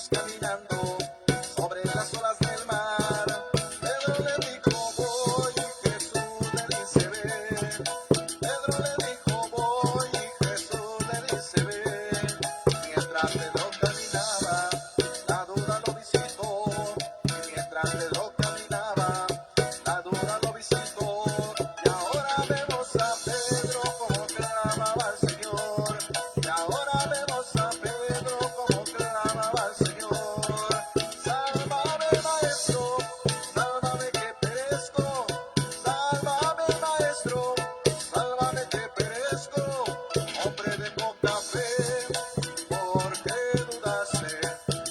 Jesús caminando sobre las olas del mar. Pedro le dijo voy y Jesús le dice ven. Pedro le dijo voy y Jesús le dice ven. Mientras Pedro caminaba, la duda lo visitó. Y mientras Pedro caminaba, la duda lo visitó. Y ahora vemos a Pedro como clamaba al Señor. Y ahora vemos a Pedro como clamaba al Señor. Sálvame, maestro, sálvame que perezco. Sálvame, maestro, sálvame que perezco. Hombre de poca fe, ¿por qué dudaste?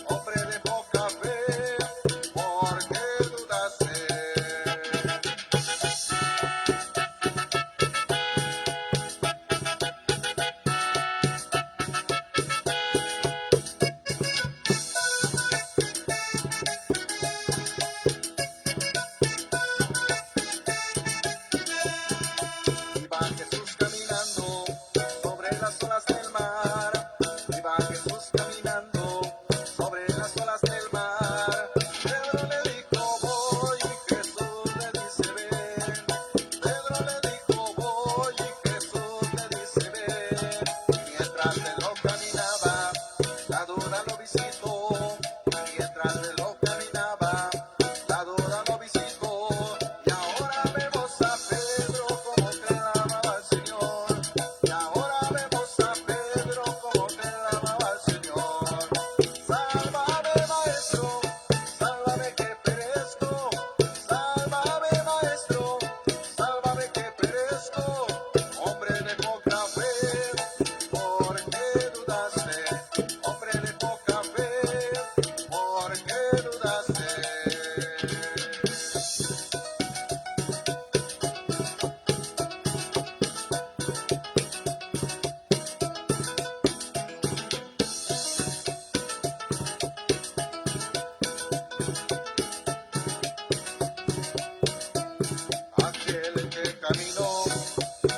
Hombre de poca fe, ¿por qué dudaste? Iba Jesús caminando sobre las olas del mar. Iba Jesús caminando sobre las olas del mar. Pedro le dijo voy y Jesús le dice ven. Pedro le dijo voy y Jesús le dice ven. Mientras Pedro caminaba, la duda lo visitó. Mientras Pedro caminaba, la duda lo visitó. Y ahora vemos a Pedro como clamaba al Señor. Y ahora vemos a Pedro como clamaba al Señor. Sálvame, maestro, sálvame que perezco. Sálvame, maestro, sálvame que perezco. Hombre de poca fe, ¿por qué dudaste? Hombre de poca fe, ¿por qué dudaste? Aquel que caminó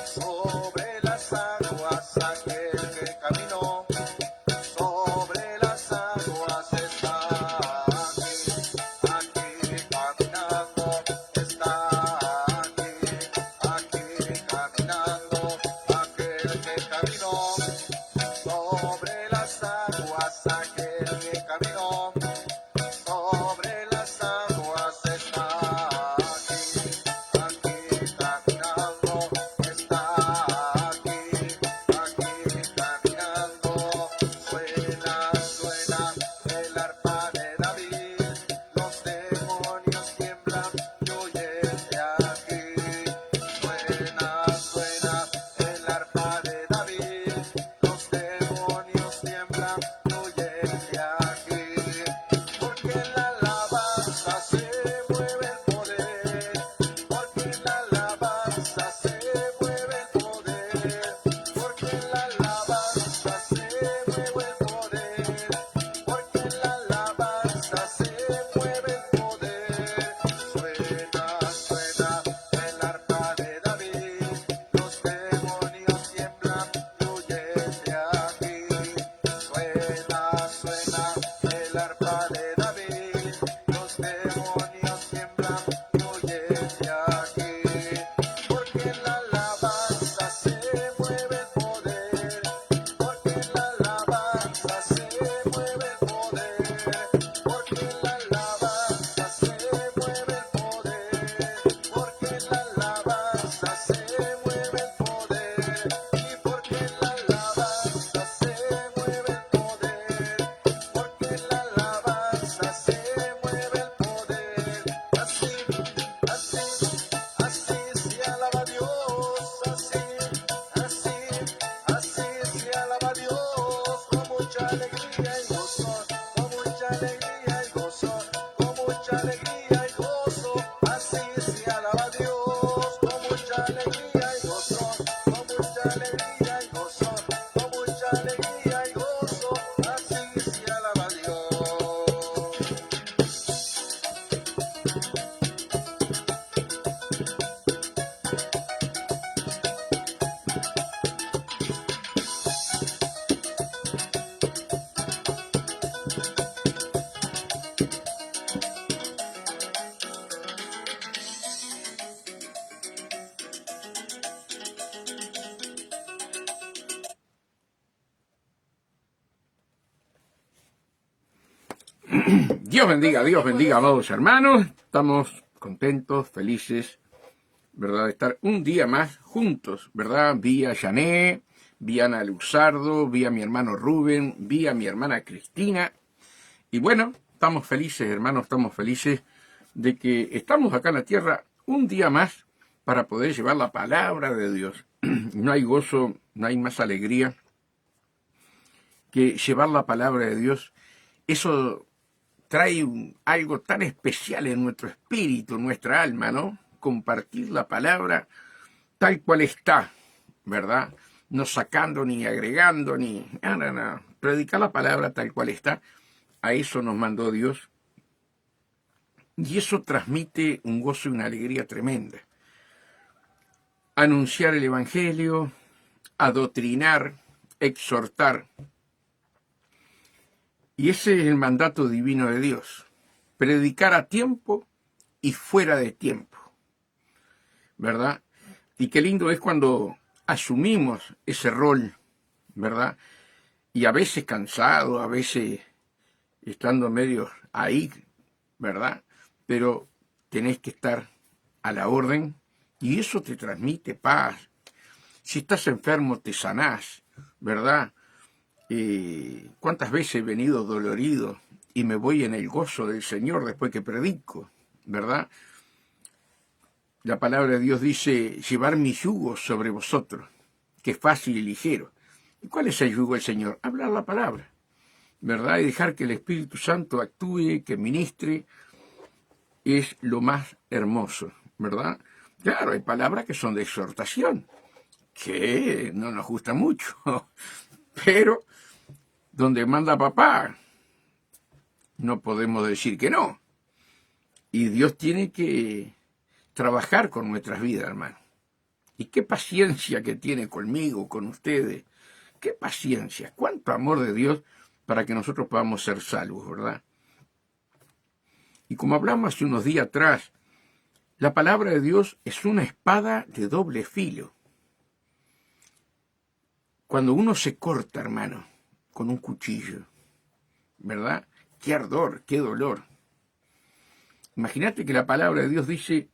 sobre las aguas, aquel que caminó sobre las aguas está aquí caminando, está aquí caminando, aquel que caminó sobre las aguas, aquel que caminó sobre las aguas está aquí caminando, está aquí caminando. Suena el arpa de David, los demonios tiemblan y huyen de aquí. Suena el arpa de David, los demonios tiemblan y huyen de aquí. Porque en la alabanza se mueve el poder, porque en la alabanza se mueve el poder, porque en la alabanza se mueve el poder, porque en la alabanza se mueve el poder. Suena el arpa de David, los demonios tiemblan y huyen de aquí. Suena el arpa de David, los demonios tiemblan y huyen de aquí. Porque en la alabanza se mueve el poder, porque en la alabanza se mueve el poder, porque en la alabanza se mueve el poder, porque en la alabanza se mueve el poder, y porque en la alabanza se mueve el poder, porque en la alabanza se mueve el poder. Así se alaba a Dios, así se alaba a Dios, con mucha alegría y gozo, con mucha alegría y gozo, con mucha alegría y gozo. Así se alaba a Dios, con mucha alegría y gozo, con mucha alegría y gozo, con mucha alegría y gozo. Así se alaba a Dios. Dios bendiga, amados hermanos. Estamos contentos, felices, ¿verdad? De estar un día más juntos, ¿verdad? Vi a Jané, vi a Ana Luzardo, vi a mi hermano Rubén, vi a mi hermana Cristina. Y bueno, estamos felices, hermanos, estamos felices de que estamos acá en la tierra un día más para poder llevar la palabra de Dios. No hay gozo, no hay más alegría que llevar la palabra de Dios. Eso trae algo tan especial en nuestro espíritu, en nuestra alma, ¿no? Compartir la palabra tal cual está, ¿verdad? No sacando ni agregando ni... No. Predicar la palabra tal cual está. A eso nos mandó Dios. Y eso transmite un gozo y una alegría tremenda. Anunciar el Evangelio, adoctrinar, exhortar. Y ese es el mandato divino de Dios. Predicar a tiempo y fuera de tiempo, ¿verdad? Y qué lindo es cuando asumimos ese rol, ¿verdad? Y a veces cansado, a veces estando medio ahí, ¿verdad? Pero tenés que estar a la orden y eso te transmite paz. Si estás enfermo, te sanás, ¿verdad? ¿Cuántas veces he venido dolorido y me voy en el gozo del Señor después que predico, ¿verdad? La palabra de Dios dice, llevar mi yugo sobre vosotros, que es fácil y ligero. ¿Y cuál es el yugo del Señor? Hablar la palabra, ¿verdad? Y dejar que el Espíritu Santo actúe, que ministre, es lo más hermoso, ¿verdad? Claro, hay palabras que son de exhortación, que no nos gusta mucho, pero donde manda papá, no podemos decir que no. Y Dios tiene que trabajar con nuestras vidas, hermano. Y qué paciencia que tiene conmigo, con ustedes. Qué paciencia, cuánto amor de Dios para que nosotros podamos ser salvos, ¿verdad? Y como hablamos hace unos días atrás, la palabra de Dios es una espada de doble filo. Cuando uno se corta, hermano, con un cuchillo, ¿verdad? Qué ardor, qué dolor. Imagínate que la palabra de Dios dice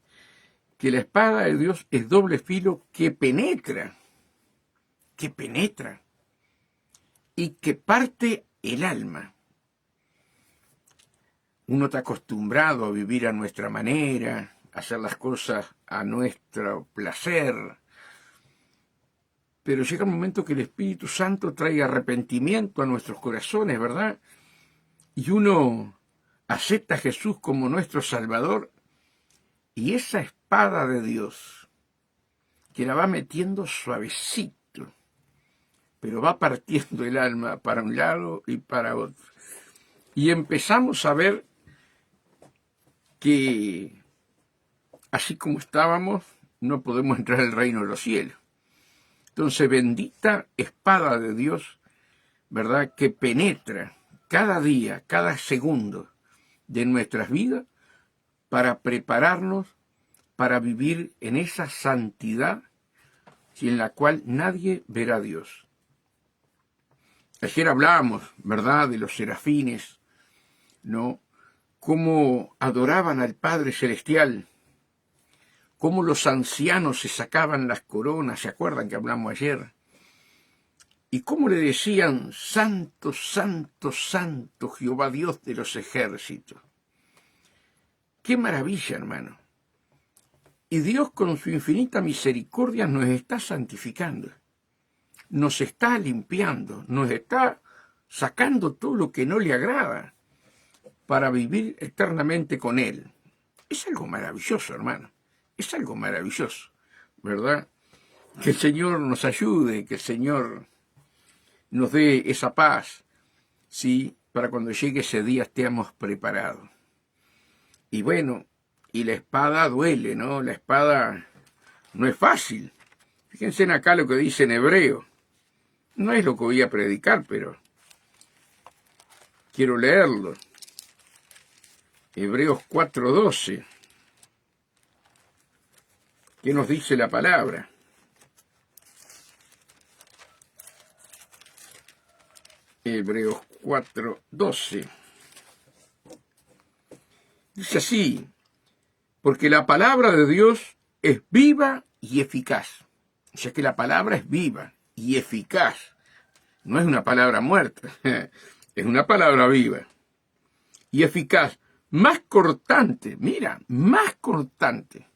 que la espada de Dios es doble filo que penetra y que parte el alma. Uno está acostumbrado a vivir a nuestra manera, a hacer las cosas a nuestro placer, pero llega un momento que el Espíritu Santo trae arrepentimiento a nuestros corazones, ¿verdad? Y uno acepta a Jesús como nuestro Salvador, y esa espada de Dios, que la va metiendo suavecito, pero va partiendo el alma para un lado y para otro. Y empezamos a ver que, así como estábamos, no podemos entrar al reino de los cielos. Entonces, bendita espada de Dios, ¿verdad?, que penetra cada día, cada segundo de nuestras vidas para prepararnos para vivir en esa santidad en la cual nadie verá a Dios. Ayer hablábamos, ¿verdad?, de los serafines, ¿no?, cómo adoraban al Padre Celestial, cómo los ancianos se sacaban las coronas, ¿se acuerdan que hablamos ayer? Y cómo le decían, Santo, Santo, Santo, Jehová Dios de los ejércitos. ¡Qué maravilla, hermano! Y Dios con su infinita misericordia nos está santificando, nos está limpiando, nos está sacando todo lo que no le agrada para vivir eternamente con Él. Es algo maravilloso, hermano, es algo maravilloso, ¿verdad? Que el Señor nos ayude, que el Señor nos dé esa paz, ¿sí?, para cuando llegue ese día estemos preparados. Y bueno, y la espada duele, ¿no? La espada no es fácil. Fíjense en acá lo que dice en hebreo. No es lo que voy a predicar, pero quiero leerlo. Hebreos 4:12. ¿Qué nos dice la palabra? Hebreos 4:12. Dice así, porque la palabra de Dios es viva y eficaz. O sea que la palabra es viva y eficaz. No es una palabra muerta, es una palabra viva y eficaz. Más cortante, mira, más cortante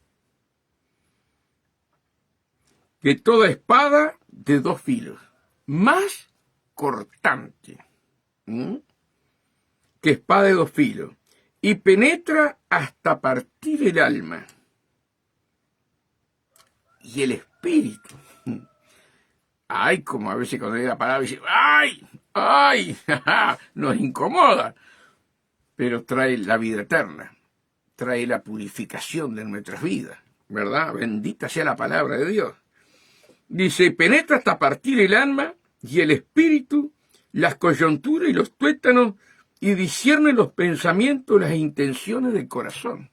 que toda espada de dos filos. Más cortante que espada de dos filos. Y penetra hasta partir el alma y el espíritu. Ay, como a veces cuando lee la palabra dice, ¡ay! ¡Ay! Nos incomoda. Pero trae la vida eterna. Trae la purificación de nuestras vidas. ¿Verdad? Bendita sea la palabra de Dios. Dice, penetra hasta partir el alma y el espíritu, las coyunturas y los tuétanos, y discierne los pensamientos, las intenciones del corazón.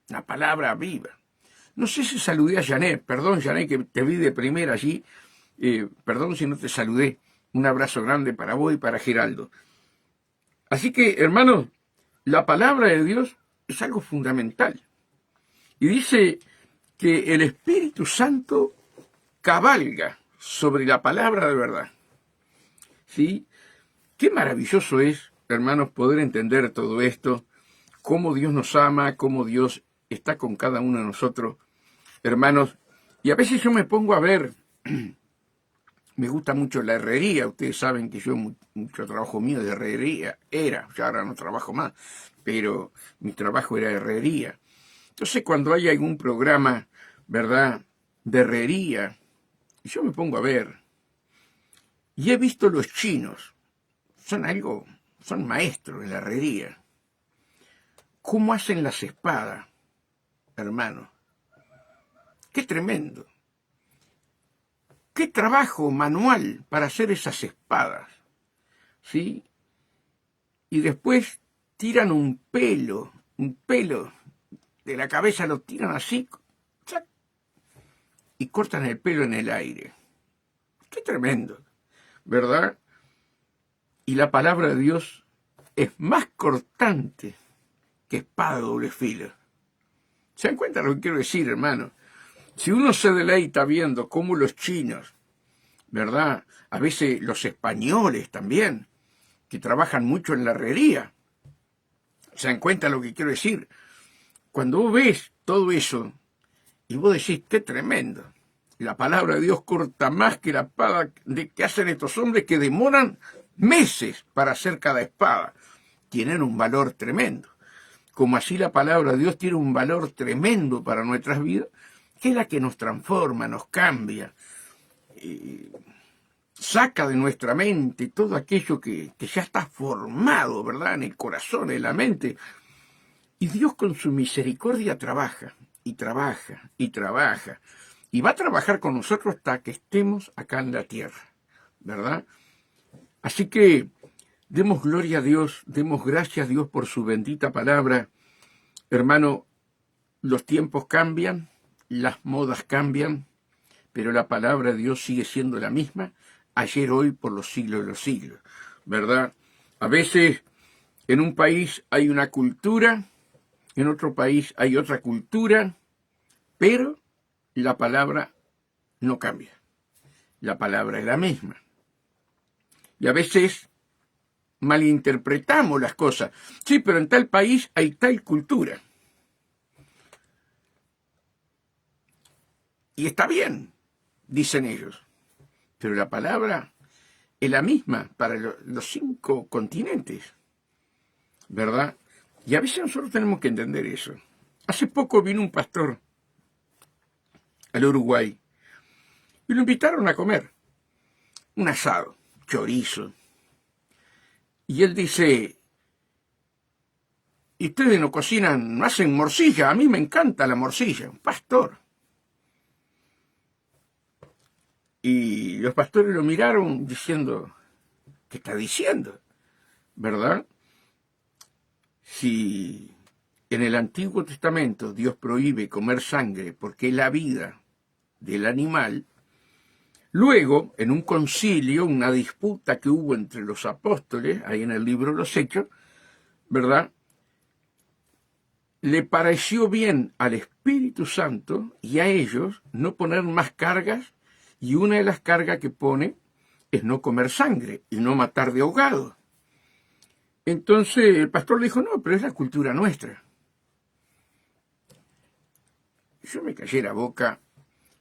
La palabra viva. No sé si saludé a Janet. Perdón, Janet, que te vi de primera allí. Perdón si no te saludé. Un abrazo grande para vos y para Geraldo. Así que, hermanos, la palabra de Dios es algo fundamental. Y dice que el Espíritu Santo cabalga sobre la palabra de verdad. ¿Sí? Qué maravilloso es, hermanos, poder entender todo esto, cómo Dios nos ama, cómo Dios está con cada uno de nosotros, hermanos. Y a veces yo me pongo a ver, me gusta mucho la herrería, ustedes saben que yo mucho trabajo mío de herrería, ya ahora no trabajo más, pero mi trabajo era herrería. Entonces cuando hay algún programa, ¿verdad?, de herrería, yo me pongo a ver, y he visto los chinos, son maestros en la herrería, cómo hacen las espadas, hermano. Qué tremendo. Qué trabajo manual para hacer esas espadas, ¿sí? Y después tiran un pelo de la cabeza, lo tiran así, ¡chac!, y cortan el pelo en el aire. Qué tremendo, ¿verdad? Y la palabra de Dios es más cortante que espada de doble filo. ¿Se dan cuenta lo que quiero decir, hermano? Si uno se deleita viendo cómo los chinos, ¿verdad?, a veces los españoles también, que trabajan mucho en la herrería, ¿se dan cuenta lo que quiero decir? Cuando vos ves todo eso y vos decís, qué tremendo, la palabra de Dios corta más que la espada que hacen estos hombres que demoran meses para hacer cada espada. Tienen un valor tremendo. Como así la palabra de Dios tiene un valor tremendo para nuestras vidas, que es la que nos transforma, nos cambia, saca de nuestra mente todo aquello que ya está formado, ¿verdad?, en el corazón, en la mente. Y Dios con su misericordia trabaja, y trabaja, y trabaja. Y va a trabajar con nosotros hasta que estemos acá en la tierra, ¿verdad? Así que demos gloria a Dios, demos gracias a Dios por su bendita palabra. Hermano, los tiempos cambian, las modas cambian, pero la palabra de Dios sigue siendo la misma, ayer, hoy, por los siglos de los siglos, ¿verdad? A veces en un país hay una cultura, en otro país hay otra cultura, pero la palabra no cambia. La palabra es la misma. Y a veces malinterpretamos las cosas. Sí, pero en tal país hay tal cultura. Y está bien, dicen ellos. Pero la palabra es la misma para los 5 continentes, ¿verdad? Y a veces nosotros tenemos que entender eso. Hace poco vino un pastor al Uruguay y lo invitaron a comer un asado, chorizo. Y él dice, ¿y ustedes no cocinan, no hacen morcilla? A mí me encanta la morcilla, un pastor. Y los pastores lo miraron diciendo, ¿qué está diciendo? ¿Verdad? Si en el Antiguo Testamento Dios prohíbe comer sangre porque es la vida del animal, luego, en un concilio, una disputa que hubo entre los apóstoles, ahí en el libro de los Hechos, ¿verdad?, le pareció bien al Espíritu Santo y a ellos no poner más cargas, y una de las cargas que pone es no comer sangre y no matar de ahogado. Entonces el pastor le dijo, no, pero es la cultura nuestra. Yo me callé la boca,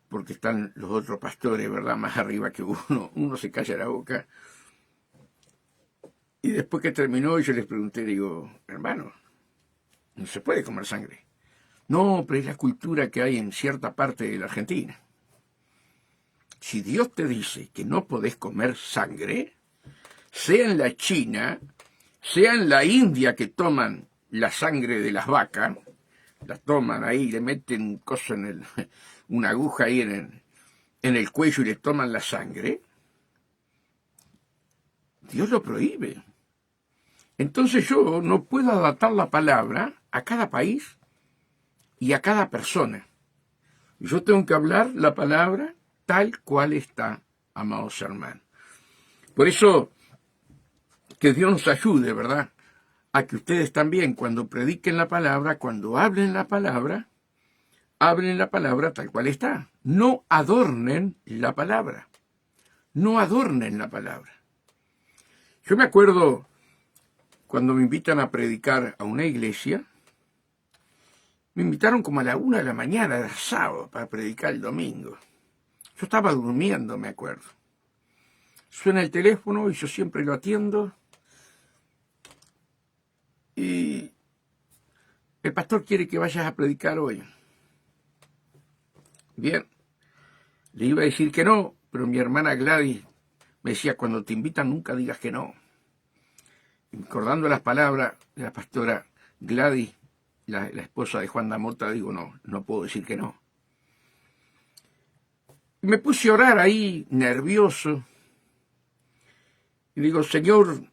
porque están los otros pastores, ¿verdad?, más arriba que uno se calla la boca. Y después que terminó, yo les pregunté, digo, hermano, no se puede comer sangre. No, pero es la cultura que hay en cierta parte de la Argentina. Si Dios te dice que no podés comer sangre, sea en la China, sea en la India, que toman la sangre de las vacas, la toman ahí, le meten una aguja ahí en el cuello y le toman la sangre, Dios lo prohíbe. Entonces yo no puedo adaptar la palabra a cada país y a cada persona. Yo tengo que hablar la palabra tal cual está, amados hermanos. Por eso, que Dios nos ayude, ¿verdad?, a que ustedes también, cuando prediquen la palabra, cuando hablen la palabra tal cual está. No adornen la palabra. No adornen la palabra. Yo me acuerdo cuando me invitan a predicar a una iglesia, me invitaron como a la 1 de la mañana, era sábado, para predicar el domingo. Yo estaba durmiendo, me acuerdo. Suena el teléfono y yo siempre lo atiendo. Y el pastor quiere que vayas a predicar hoy. Bien, le iba a decir que no, pero mi hermana Gladys me decía, cuando te invitan nunca digas que no. Y recordando las palabras de la pastora Gladys, la esposa de Juan Damota, digo, no puedo decir que no. Y me puse a orar ahí, nervioso, y digo, Señor,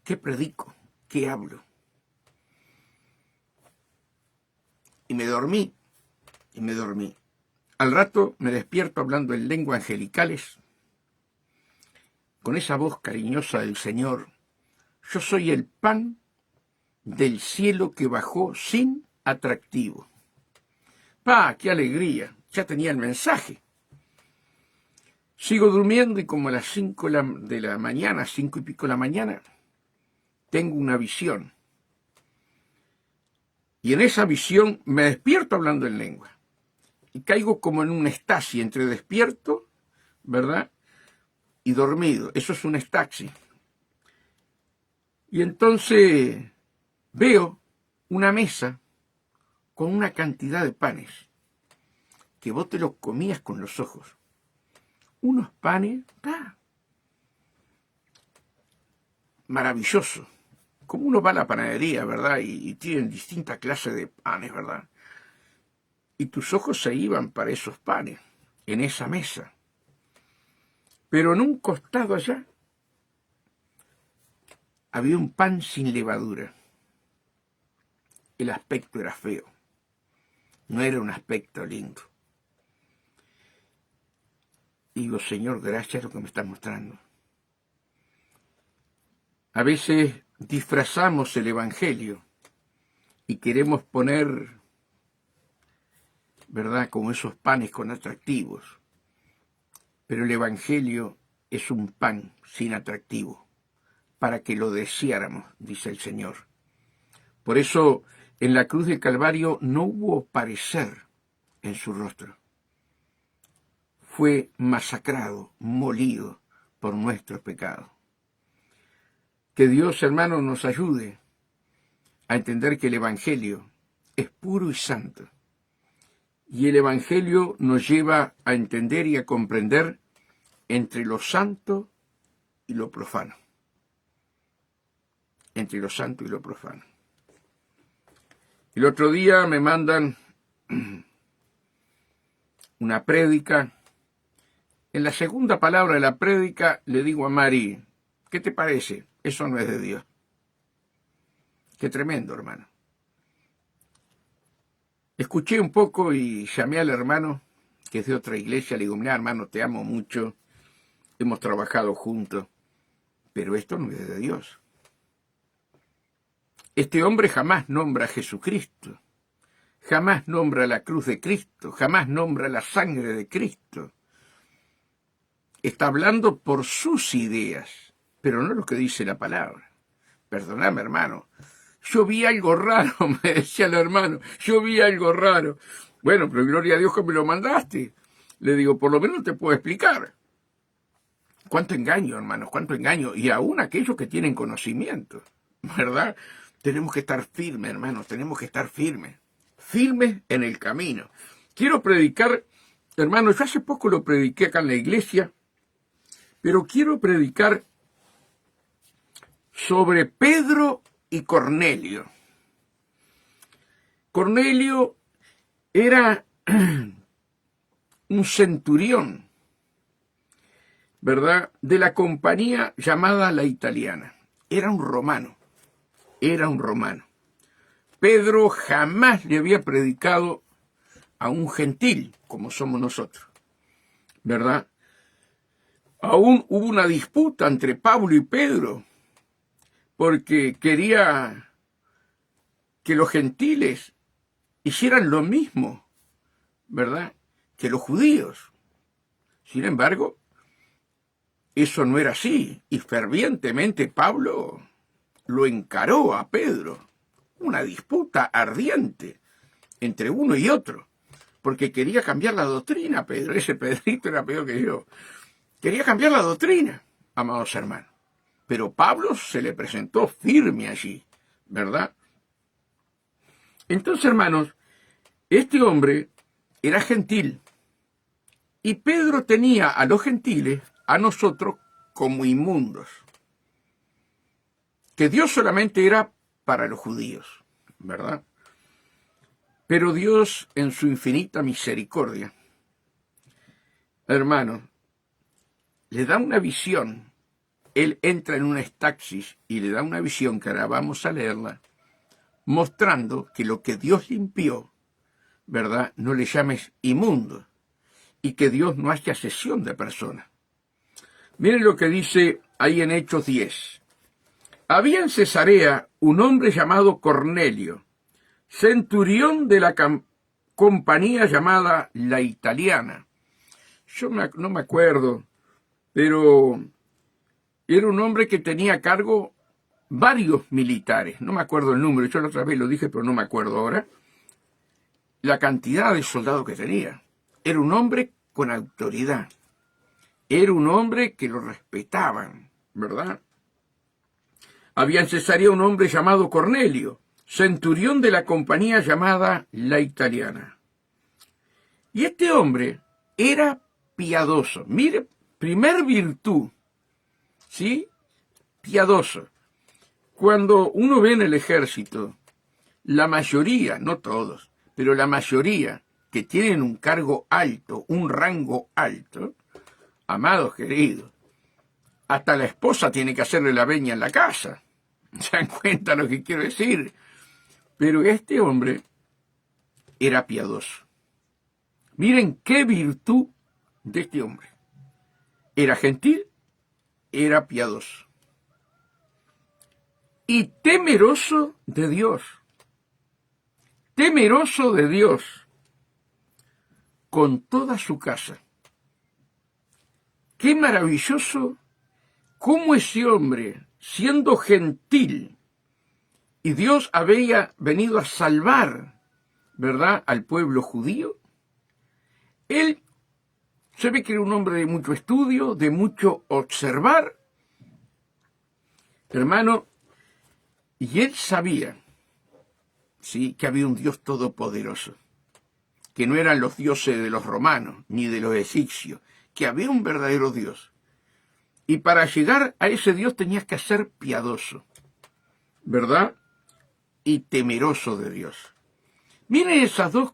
¿qué predico? ¿Qué hablo? Y me dormí. Al rato me despierto hablando en lengua angelicales, con esa voz cariñosa del Señor. Yo soy el pan del cielo que bajó sin atractivo. ¡Pah, qué alegría! Ya tenía el mensaje. Sigo durmiendo y como a las 5 de la mañana, 5 y pico de la mañana, tengo una visión. Y en esa visión me despierto hablando en lengua. Y caigo como en un estasis entre despierto, ¿verdad?, y dormido. Eso es un estasis. Y entonces veo una mesa con una cantidad de panes que vos te los comías con los ojos. Unos panes maravillosos. Como uno va a la panadería, ¿verdad?, y tienen distintas clases de panes, ¿verdad? Y tus ojos se iban para esos panes, en esa mesa. Pero en un costado allá había un pan sin levadura. El aspecto era feo. No era un aspecto lindo. Y digo, Señor, gracias lo que me estás mostrando. A veces disfrazamos el Evangelio y queremos poner, ¿verdad?, como esos panes con atractivos. Pero el Evangelio es un pan sin atractivo, para que lo deseáramos, dice el Señor. Por eso, en la cruz del Calvario no hubo parecer en su rostro. Fue masacrado, molido por nuestros pecados. Que Dios, hermano, nos ayude a entender que el Evangelio es puro y santo. Y el Evangelio nos lleva a entender y a comprender entre lo santo y lo profano. Entre lo santo y lo profano. El otro día me mandan una prédica. En la segunda palabra de la prédica le digo a Mari, ¿qué te parece? Eso no es de Dios. Qué tremendo, hermano. Escuché un poco y llamé al hermano, que es de otra iglesia, le digo, mira, hermano, te amo mucho, hemos trabajado juntos, pero esto no es de Dios. Este hombre jamás nombra a Jesucristo, jamás nombra la cruz de Cristo, jamás nombra la sangre de Cristo. Está hablando por sus ideas, pero no lo que dice la palabra. Perdóname, hermano, yo vi algo raro, me decía el hermano, yo vi algo raro. Bueno, pero gloria a Dios que me lo mandaste. Le digo, por lo menos te puedo explicar. Cuánto engaño, hermanos, cuánto engaño. Y aún aquellos que tienen conocimiento, ¿verdad? Tenemos que estar firmes, hermanos, tenemos que estar firmes. Firmes en el camino. Quiero predicar, hermanos, yo hace poco lo prediqué acá en la iglesia, pero quiero predicar sobre Pedro y Cornelio. Cornelio era un centurión, ¿verdad?, de la compañía llamada la Italiana. Era un romano, era un romano. Pedro jamás le había predicado a un gentil, como somos nosotros, ¿verdad? Aún hubo una disputa entre Pablo y Pedro, porque quería que los gentiles hicieran lo mismo, ¿verdad?, que los judíos. Sin embargo, eso no era así, y fervientemente Pablo lo encaró a Pedro. Una disputa ardiente entre uno y otro, porque quería cambiar la doctrina, Pedro. Ese Pedrito era peor que yo. Quería cambiar la doctrina, amados hermanos. Pero Pablo se le presentó firme allí, ¿verdad? Entonces, hermanos, este hombre era gentil, y Pedro tenía a los gentiles, a nosotros, como inmundos, que Dios solamente era para los judíos, ¿verdad? Pero Dios, en su infinita misericordia, hermano, le da una visión. Él entra en una estaxis y le da una visión, que ahora vamos a leerla, mostrando que lo que Dios limpió, ¿verdad?, no le llames inmundo, y que Dios no hace acepción de personas. Miren lo que dice ahí en Hechos 10. Había en Cesarea un hombre llamado Cornelio, centurión de la compañía llamada la Italiana. Yo no me acuerdo, pero era un hombre que tenía a cargo varios militares. No me acuerdo el número, yo la otra vez lo dije, pero no me acuerdo ahora. La cantidad de soldados que tenía. Era un hombre con autoridad. Era un hombre que lo respetaban, ¿verdad? Había en Cesarea un hombre llamado Cornelio, centurión de la compañía llamada la Italiana. Y este hombre era piadoso. Mire, primer virtud, ¿sí? Piadoso. Cuando uno ve en el ejército, la mayoría, no todos, pero la mayoría que tienen un cargo alto, un rango alto, amados queridos, hasta la esposa tiene que hacerle la veña en la casa. ¿Se dan cuenta lo que quiero decir? Pero este hombre era piadoso. Miren qué virtud de este hombre. Era gentil, era piadoso. Y temeroso de Dios. Temeroso de Dios. Con toda su casa. Qué maravilloso cómo ese hombre, siendo gentil, y Dios había venido a salvar, ¿verdad?, al pueblo judío. Él se ve que era un hombre de mucho estudio, de mucho observar, hermano, y él sabía, sí, que había un Dios todopoderoso, que no eran los dioses de los romanos ni de los egipcios, que había un verdadero Dios. Y para llegar a ese Dios tenías que ser piadoso, ¿verdad?, y temeroso de Dios. Miren esas dos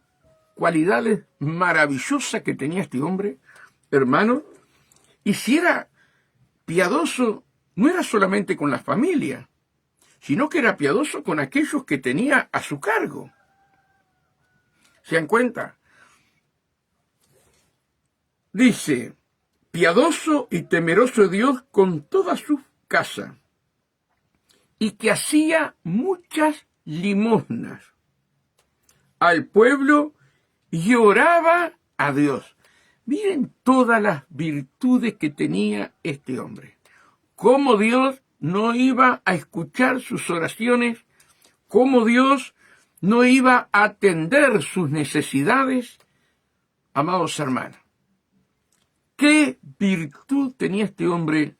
cualidades maravillosas que tenía este hombre, hermano. Y si era piadoso, no era solamente con la familia, sino que era piadoso con aquellos que tenía a su cargo. ¿Se dan cuenta? Dice, piadoso y temeroso de Dios con toda su casa. y que hacía muchas limosnas al pueblo y oraba a Dios. Miren todas las virtudes que tenía este hombre. Cómo Dios no iba a escuchar sus oraciones, cómo Dios no iba a atender sus necesidades. Amados hermanos, ¿qué virtud tenía este hombre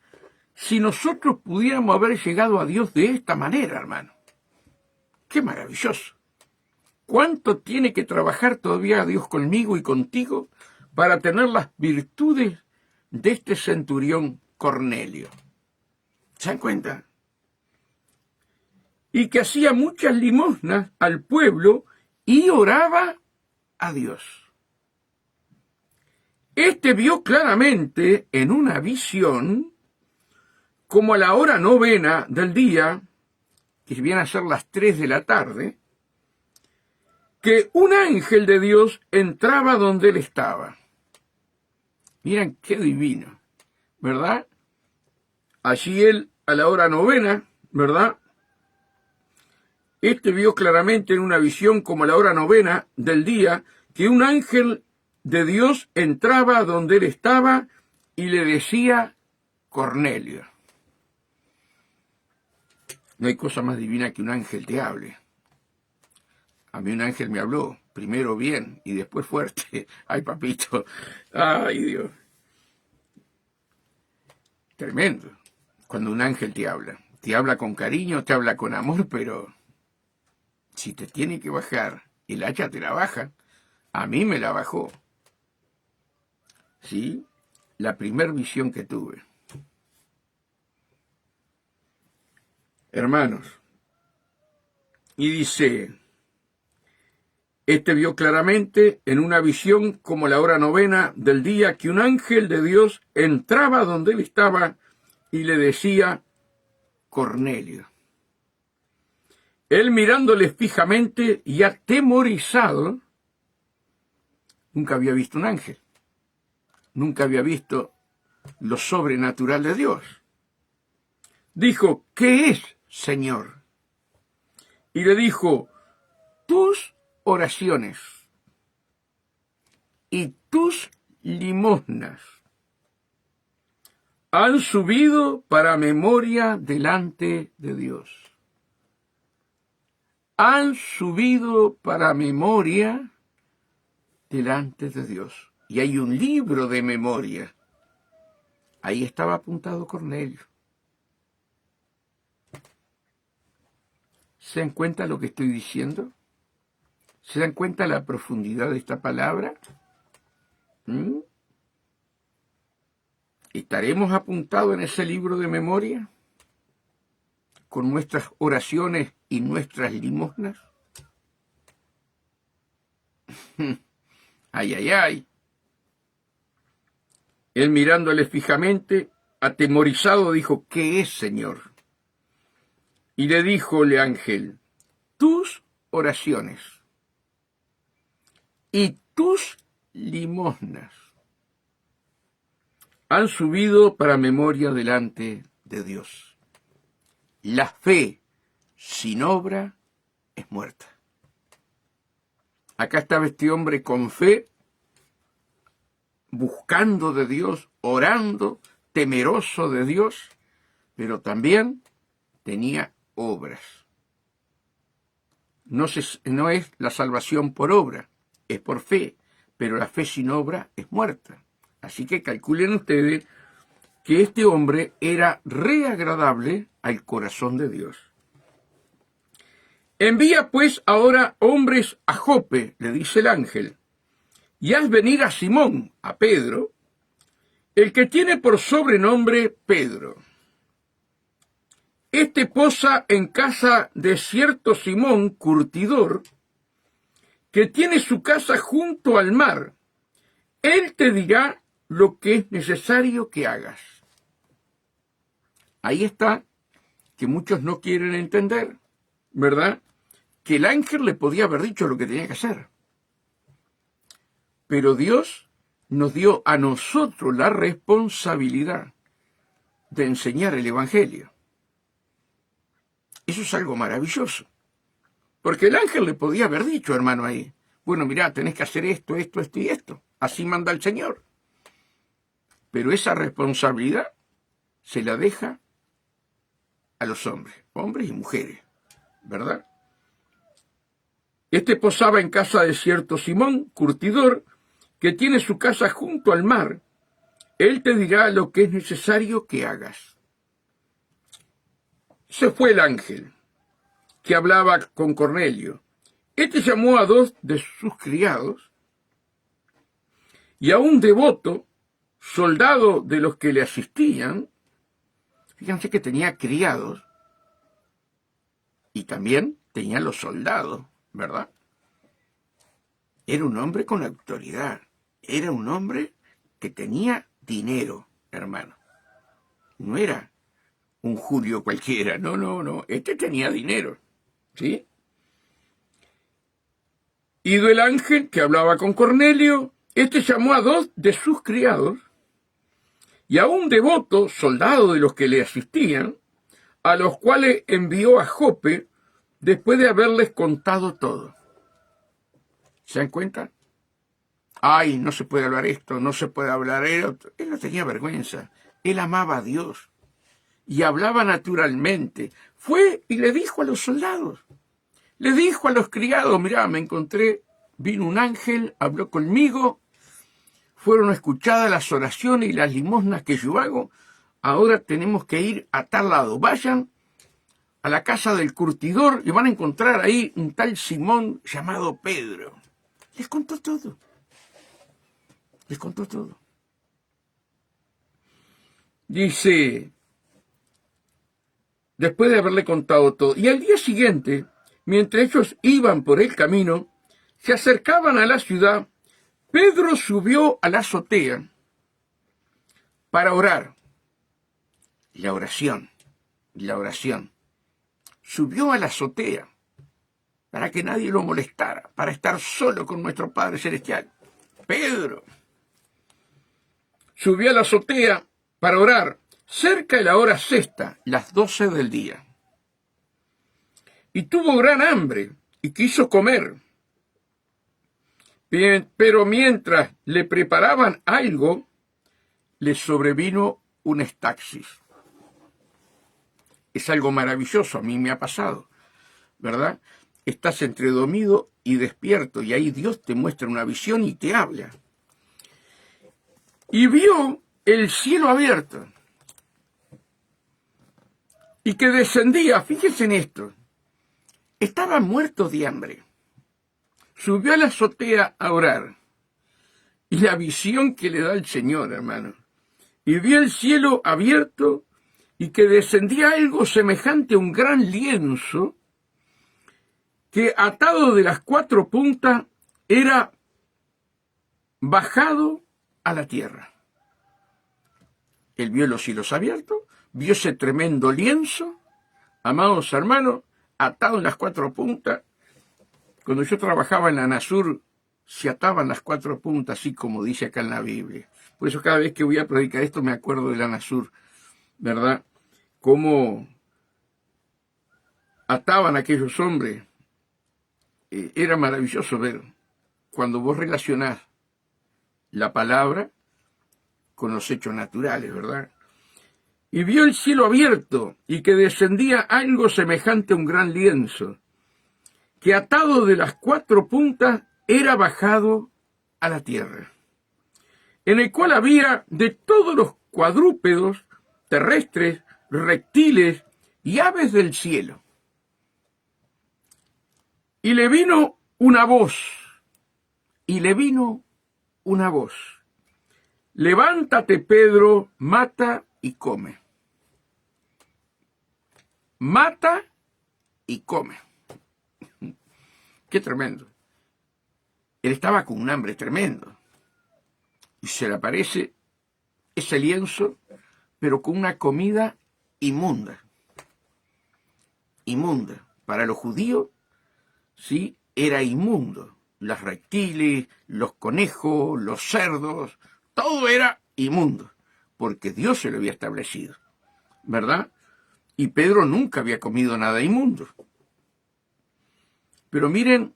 si nosotros pudiéramos haber llegado a Dios de esta manera, hermano? ¡Qué maravilloso! ¿Cuánto tiene que trabajar todavía Dios conmigo y contigo para tener las virtudes de este centurión Cornelio? ¿Se dan cuenta? Y que hacía muchas limosnas al pueblo y oraba a Dios. Este vio claramente en una visión, como a la hora novena del día, que viene a ser las 3 de la tarde, que un ángel de Dios entraba donde él estaba. Miren qué divino, ¿verdad? Allí él, a la hora novena, ¿verdad? Este vio claramente en una visión como a la hora novena del día, que un ángel de Dios entraba donde él estaba y le decía, Cornelio. No hay cosa más divina que un ángel te hable. A mí un ángel me habló, primero bien y después fuerte. Ay, papito, ay, Dios. Tremendo. Cuando un ángel te habla con cariño, te habla con amor, pero si te tiene que bajar, el hacha te la baja. A mí me la bajó. ¿Sí? La primer visión que tuve. Hermanos, y dice, este vio claramente en una visión como la hora novena del día que un ángel de Dios entraba donde él estaba y le decía, Cornelio. Él mirándole fijamente y atemorizado, nunca había visto un ángel, nunca había visto lo sobrenatural de Dios. Dijo, ¿qué es, Señor? Y le dijo, tus oraciones y tus limosnas han subido para memoria delante de Dios. Han subido para memoria delante de Dios. Y hay un libro de memoria. Ahí estaba apuntado Cornelio. ¿Se dan cuenta lo que estoy diciendo? ¿Se dan cuenta la profundidad de esta palabra? ¿Estaremos apuntados en ese libro de memoria? ¿Con nuestras oraciones y nuestras limosnas? Ay, ay, ay. Él mirándole fijamente, atemorizado, dijo, ¿qué es, Señor? Y le dijo el ángel, tus oraciones y tus limosnas han subido para memoria delante de Dios. La fe sin obra es muerta. Acá estaba este hombre con fe, buscando de Dios, orando, temeroso de Dios, pero también tenía obras. No es la salvación por obra, es por fe, pero la fe sin obra es muerta. Así que calculen ustedes que este hombre era reagradable al corazón de Dios. Envía pues ahora hombres a Jope, le dice el ángel, y haz venir a Simón, a Pedro, el que tiene por sobrenombre Pedro. Este posa en casa de cierto Simón, curtidor, que tiene su casa junto al mar. Él te dirá lo que es necesario que hagas. Ahí está, que muchos no quieren entender, ¿verdad? Que el ángel le podía haber dicho lo que tenía que hacer. Pero Dios nos dio a nosotros la responsabilidad de enseñar el Evangelio. Eso es algo maravilloso. Porque el ángel le podía haber dicho, hermano, ahí, bueno, mirá, tenés que hacer esto, esto, esto y esto. Así manda el Señor. Pero esa responsabilidad se la deja a los hombres y mujeres, ¿verdad? Este posaba en casa de cierto Simón, curtidor, que tiene su casa junto al mar. Él te dirá lo que es necesario que hagas. Se fue el ángel que hablaba con Cornelio. Este llamó a 2 de sus criados y a un devoto, soldado de los que le asistían. Fíjense que tenía criados y también tenía los soldados, ¿verdad? Era un hombre con autoridad. Era un hombre que tenía dinero, hermano. No era un Julio cualquiera, no. Este tenía dinero, ¿sí? Ido el ángel que hablaba con Cornelio, este llamó a 2 de sus criados y a un devoto, soldado de los que le asistían, a los cuales envió a Jope después de haberles contado todo. ¿Se dan cuenta? Ay, no se puede hablar esto, no se puede hablar esto. Él no tenía vergüenza. Él amaba a Dios y hablaba naturalmente. Fue y le dijo a los soldados, le dijo a los criados, mirá, me encontré, vino un ángel, habló conmigo, fueron escuchadas las oraciones y las limosnas que yo hago, ahora tenemos que ir a tal lado. Vayan a la casa del curtidor y van a encontrar ahí un tal Simón llamado Pedro. Les contó todo. Les contó todo. Dice, después de haberle contado todo, y al día siguiente, mientras ellos iban por el camino, se acercaban a la ciudad, Pedro subió a la azotea para orar. La oración. Subió a la azotea para que nadie lo molestara, para estar solo con nuestro Padre Celestial. Pedro subió a la azotea para orar, cerca de la hora sexta, las 12 del día. Y tuvo gran hambre y quiso comer. Pero mientras le preparaban algo, le sobrevino un estaxis. Es algo maravilloso, a mí me ha pasado, ¿verdad? Estás entre dormido y despierto, y ahí Dios te muestra una visión y te habla. Y vio el cielo abierto, y que descendía, fíjense en esto, estaba muerto de hambre. Subió a la azotea a orar, y la visión que le da el Señor, hermano, y vio el cielo abierto, y que descendía algo semejante a un gran lienzo, que atado de las 4 puntas era bajado a la tierra. Él vio los cielos abiertos, vio ese tremendo lienzo, amados hermanos, atado en las 4 puntas. Cuando yo trabajaba en la ANASUR, se ataban las 4 puntas, así como dice acá en la Biblia. Por eso cada vez que voy a predicar esto me acuerdo de la ANASUR, ¿verdad? Cómo ataban a aquellos hombres. Era maravilloso ver cuando vos relacionás la palabra con los hechos naturales, ¿verdad? Y vio el cielo abierto y que descendía algo semejante a un gran lienzo, que atado de las 4 puntas era bajado a la tierra, en el cual había de todos los cuadrúpedos terrestres, reptiles y aves del cielo. Y le vino una voz, levántate, Pedro, mata y come. Mata y come. Qué tremendo. Él estaba con un hambre tremendo. Y se le aparece ese lienzo, pero con una comida inmunda. Inmunda. Para los judíos, sí, era inmundo. Los reptiles, los conejos, los cerdos, todo era inmundo, porque Dios se lo había establecido, ¿verdad? Y Pedro nunca había comido nada inmundo. Pero miren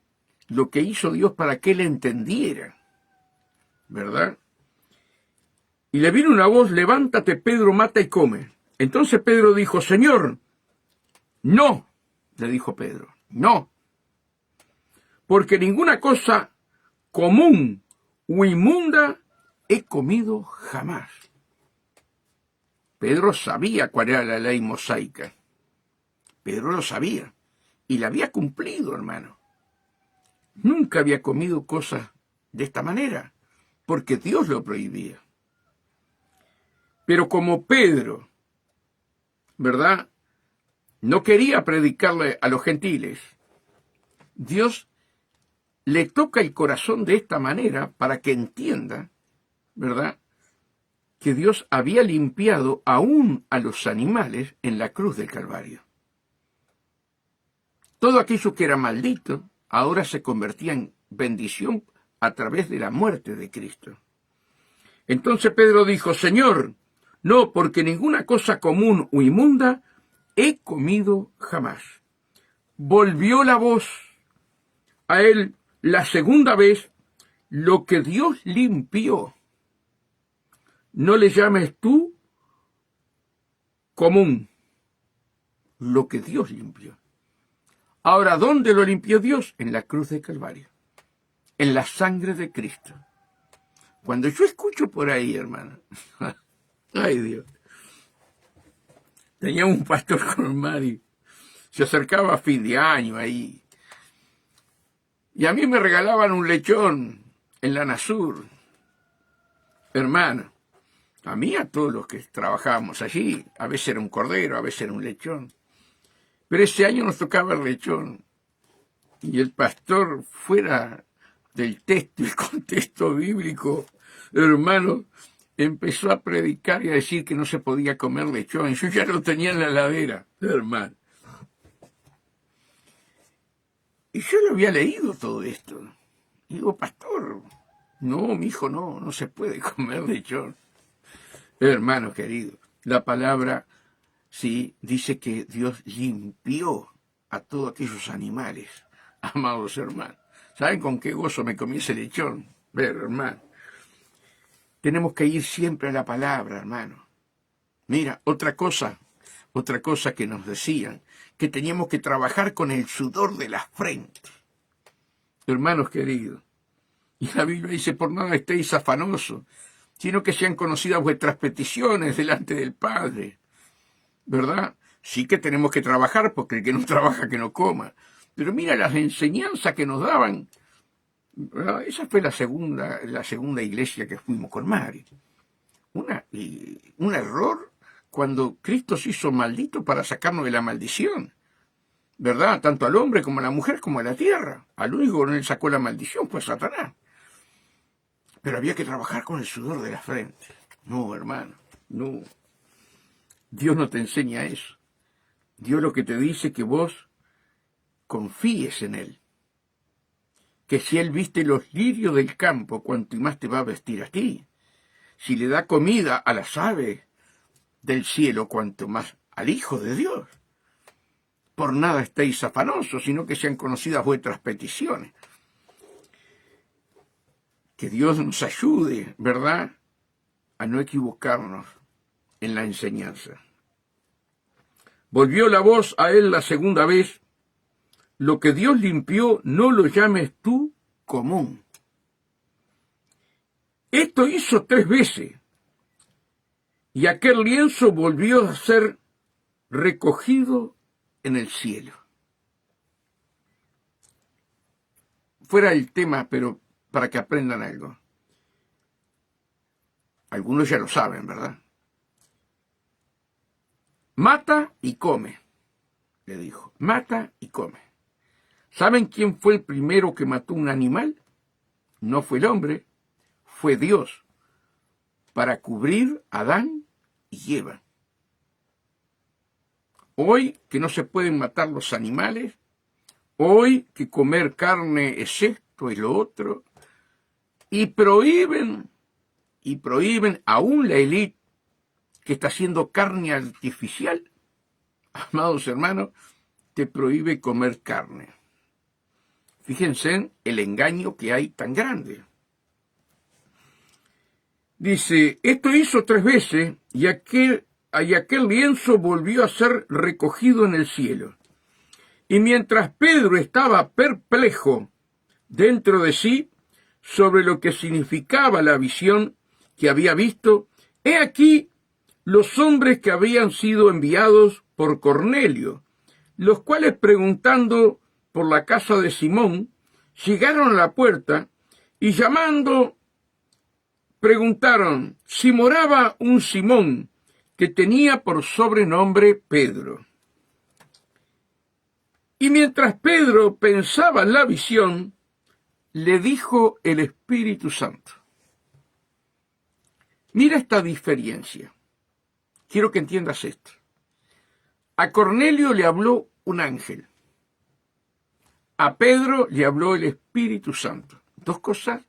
lo que hizo Dios para que él entendiera, ¿verdad? Y le vino una voz: levántate, Pedro, mata y come. Entonces Pedro dijo: Señor, no, le dijo Pedro, no, porque ninguna cosa común o inmunda he comido jamás. Pedro sabía cuál era la ley mosaica. Pedro lo sabía y la había cumplido, hermano. Nunca había comido cosas de esta manera, porque Dios lo prohibía. Pero como Pedro, ¿verdad?, no quería predicarle a los gentiles, Dios le toca el corazón de esta manera para que entienda, ¿verdad?, que Dios había limpiado aún a los animales en la cruz del Calvario. Todo aquello que era maldito ahora se convertía en bendición a través de la muerte de Cristo. Entonces Pedro dijo: Señor, no, porque ninguna cosa común o inmunda he comido jamás. Volvió la voz a él la segunda vez: lo que Dios limpió, no le llames tú común. Lo que Dios limpió. Ahora, ¿dónde lo limpió Dios? En la cruz de Calvario, en la sangre de Cristo. Cuando yo escucho por ahí, hermano, ay Dios, tenía un pastor con Mari, se acercaba a fin de año ahí, y a mí me regalaban un lechón en la Nasur, hermano. A mí, a todos los que trabajábamos allí, a veces era un cordero, a veces era un lechón. Pero ese año nos tocaba el lechón. Y el pastor, fuera del texto y el contexto bíblico, hermano, empezó a predicar y a decir que no se podía comer lechón. Yo ya lo tenía en la heladera, hermano. Y yo lo había leído todo esto. Y digo: pastor, no, mi hijo, no se puede comer lechón. Hermano querido, la palabra sí dice que Dios limpió a todos aquellos animales, amados hermanos. ¿Saben con qué gozo me comí ese lechón? Pero, hermano, tenemos que ir siempre a la palabra, hermano. Mira, otra cosa que nos decían, que teníamos que trabajar con el sudor de la frente. Hermanos queridos, y la Biblia dice: por nada estéis afanosos, sino que sean conocidas vuestras peticiones delante del Padre, ¿verdad? Sí que tenemos que trabajar, porque el que no trabaja que no coma. Pero mira las enseñanzas que nos daban, ¿verdad? Esa fue la segunda iglesia que fuimos con Mari. Un error cuando Cristo se hizo maldito para sacarnos de la maldición, ¿verdad? Tanto al hombre como a la mujer como a la tierra. Al único que no le sacó la maldición fue Satanás. Pero había que trabajar con el sudor de la frente. No, hermano, no. Dios no te enseña eso. Dios lo que te dice es que vos confíes en Él. Que si Él viste los lirios del campo, cuanto y más te va a vestir a ti. Si le da comida a las aves del cielo, cuanto más al Hijo de Dios. Por nada estéis afanosos, sino que sean conocidas vuestras peticiones. Que Dios nos ayude, ¿verdad?, a no equivocarnos en la enseñanza. Volvió la voz a él la segunda vez: lo que Dios limpió, no lo llames tú común. Esto hizo 3 veces, y aquel lienzo volvió a ser recogido en el cielo. Fuera el tema, pero para que aprendan algo. Algunos ya lo saben, ¿verdad? Mata y come, le dijo. Mata y come. ¿Saben quién fue el primero que mató un animal? No fue el hombre, fue Dios, para cubrir a Adán y Eva. Hoy que no se pueden matar los animales, hoy que comer carne es esto y lo otro, y prohíben aún la élite que está haciendo carne artificial, amados hermanos, te prohíbe comer carne. Fíjense en el engaño que hay tan grande. Dice, esto hizo 3 veces y aquel lienzo volvió a ser recogido en el cielo. Y mientras Pedro estaba perplejo dentro de sí sobre lo que significaba la visión que había visto, he aquí los hombres que habían sido enviados por Cornelio, los cuales preguntando por la casa de Simón, llegaron a la puerta y llamando, preguntaron si moraba un Simón que tenía por sobrenombre Pedro. Y mientras Pedro pensaba en la visión, le dijo el Espíritu Santo. Mira esta diferencia. Quiero que entiendas esto. A Cornelio le habló un ángel. A Pedro le habló el Espíritu Santo. 2 cosas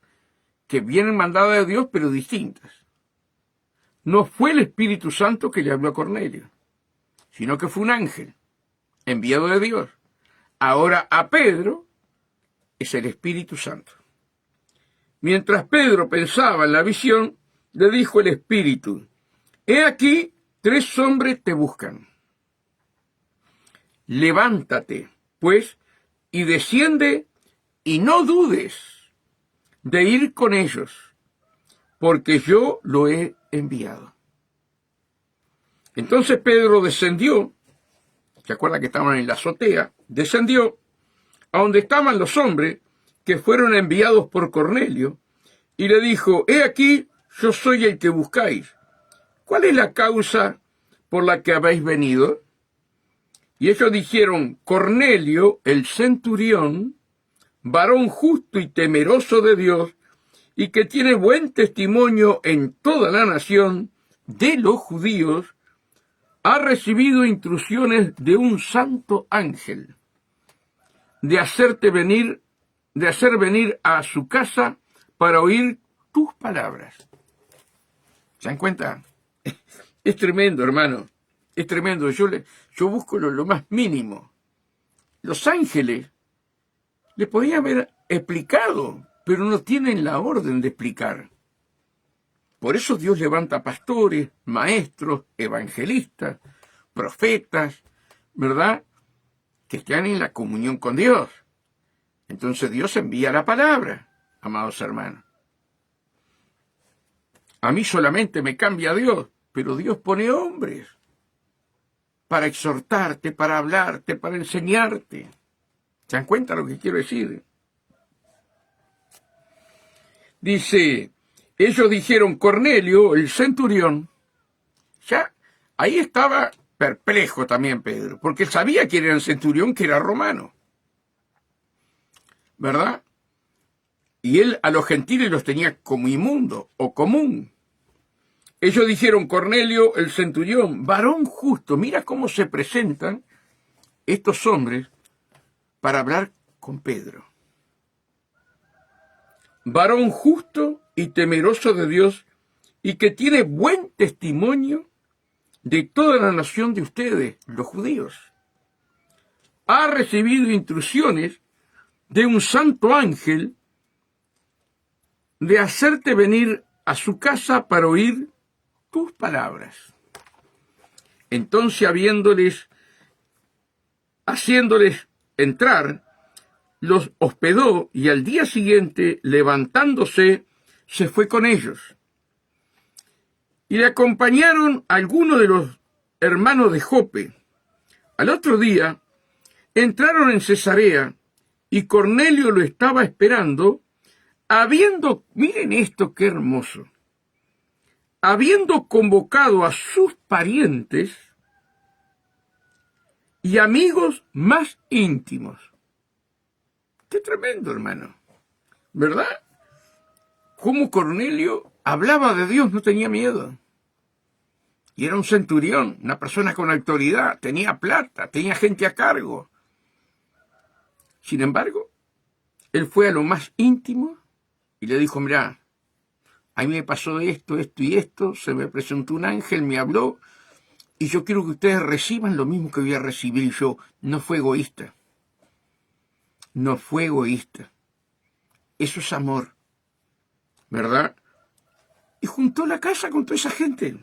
que vienen mandadas de Dios, pero distintas. No fue el Espíritu Santo que le habló a Cornelio, sino que fue un ángel enviado de Dios. Ahora a Pedro es el Espíritu Santo. Mientras Pedro pensaba en la visión, le dijo el Espíritu, he aquí 3 hombres te buscan. Levántate, pues, y desciende, y no dudes de ir con ellos, porque yo lo he enviado. Entonces Pedro descendió, ¿se acuerda que estaban en la azotea? Descendió a donde estaban los hombres que fueron enviados por Cornelio, y le dijo, he aquí, yo soy el que buscáis. ¿Cuál es la causa por la que habéis venido? Y ellos dijeron, Cornelio, el centurión, varón justo y temeroso de Dios, y que tiene buen testimonio en toda la nación de los judíos, ha recibido instrucciones de un santo ángel de hacer venir a su casa para oír tus palabras. ¿Se dan cuenta? Es tremendo, hermano. Es tremendo. Yo busco lo más mínimo. Los ángeles le podían haber explicado, pero no tienen la orden de explicar. Por eso Dios levanta pastores, maestros, evangelistas, profetas, ¿verdad?, que están en la comunión con Dios. Entonces Dios envía la palabra, amados hermanos. A mí solamente me cambia Dios, pero Dios pone hombres para exhortarte, para hablarte, para enseñarte. ¿Se dan cuenta lo que quiero decir? Dice, ellos dijeron, Cornelio, el centurión, ya ahí estaba perplejo también Pedro, porque sabía quién era el centurión, que era romano, ¿verdad? Y él a los gentiles los tenía como inmundo o común. Ellos dijeron, Cornelio, el centurión, varón justo. Mira cómo se presentan estos hombres para hablar con Pedro. Varón justo y temeroso de Dios, y que tiene buen testimonio de toda la nación de ustedes, los judíos. Ha recibido instrucciones de un santo ángel de hacerte venir a su casa para oír tus palabras. Entonces, haciéndoles entrar, los hospedó y al día siguiente, levantándose, se fue con ellos. Y le acompañaron algunos de los hermanos de Jope. Al otro día, entraron en Cesarea y Cornelio lo estaba esperando, miren esto qué hermoso, habiendo convocado a sus parientes y amigos más íntimos. Qué tremendo, hermano, ¿verdad? Cómo Cornelio hablaba de Dios, no tenía miedo. Y era un centurión, una persona con autoridad, tenía plata, tenía gente a cargo. Sin embargo, él fue a lo más íntimo y le dijo, mirá, a mí me pasó esto, esto y esto, se me presentó un ángel, me habló, Y yo quiero que ustedes reciban lo mismo que voy a recibir yo. No fue egoísta. No fue egoísta. Eso es amor, ¿verdad? Y juntó la casa con toda esa gente.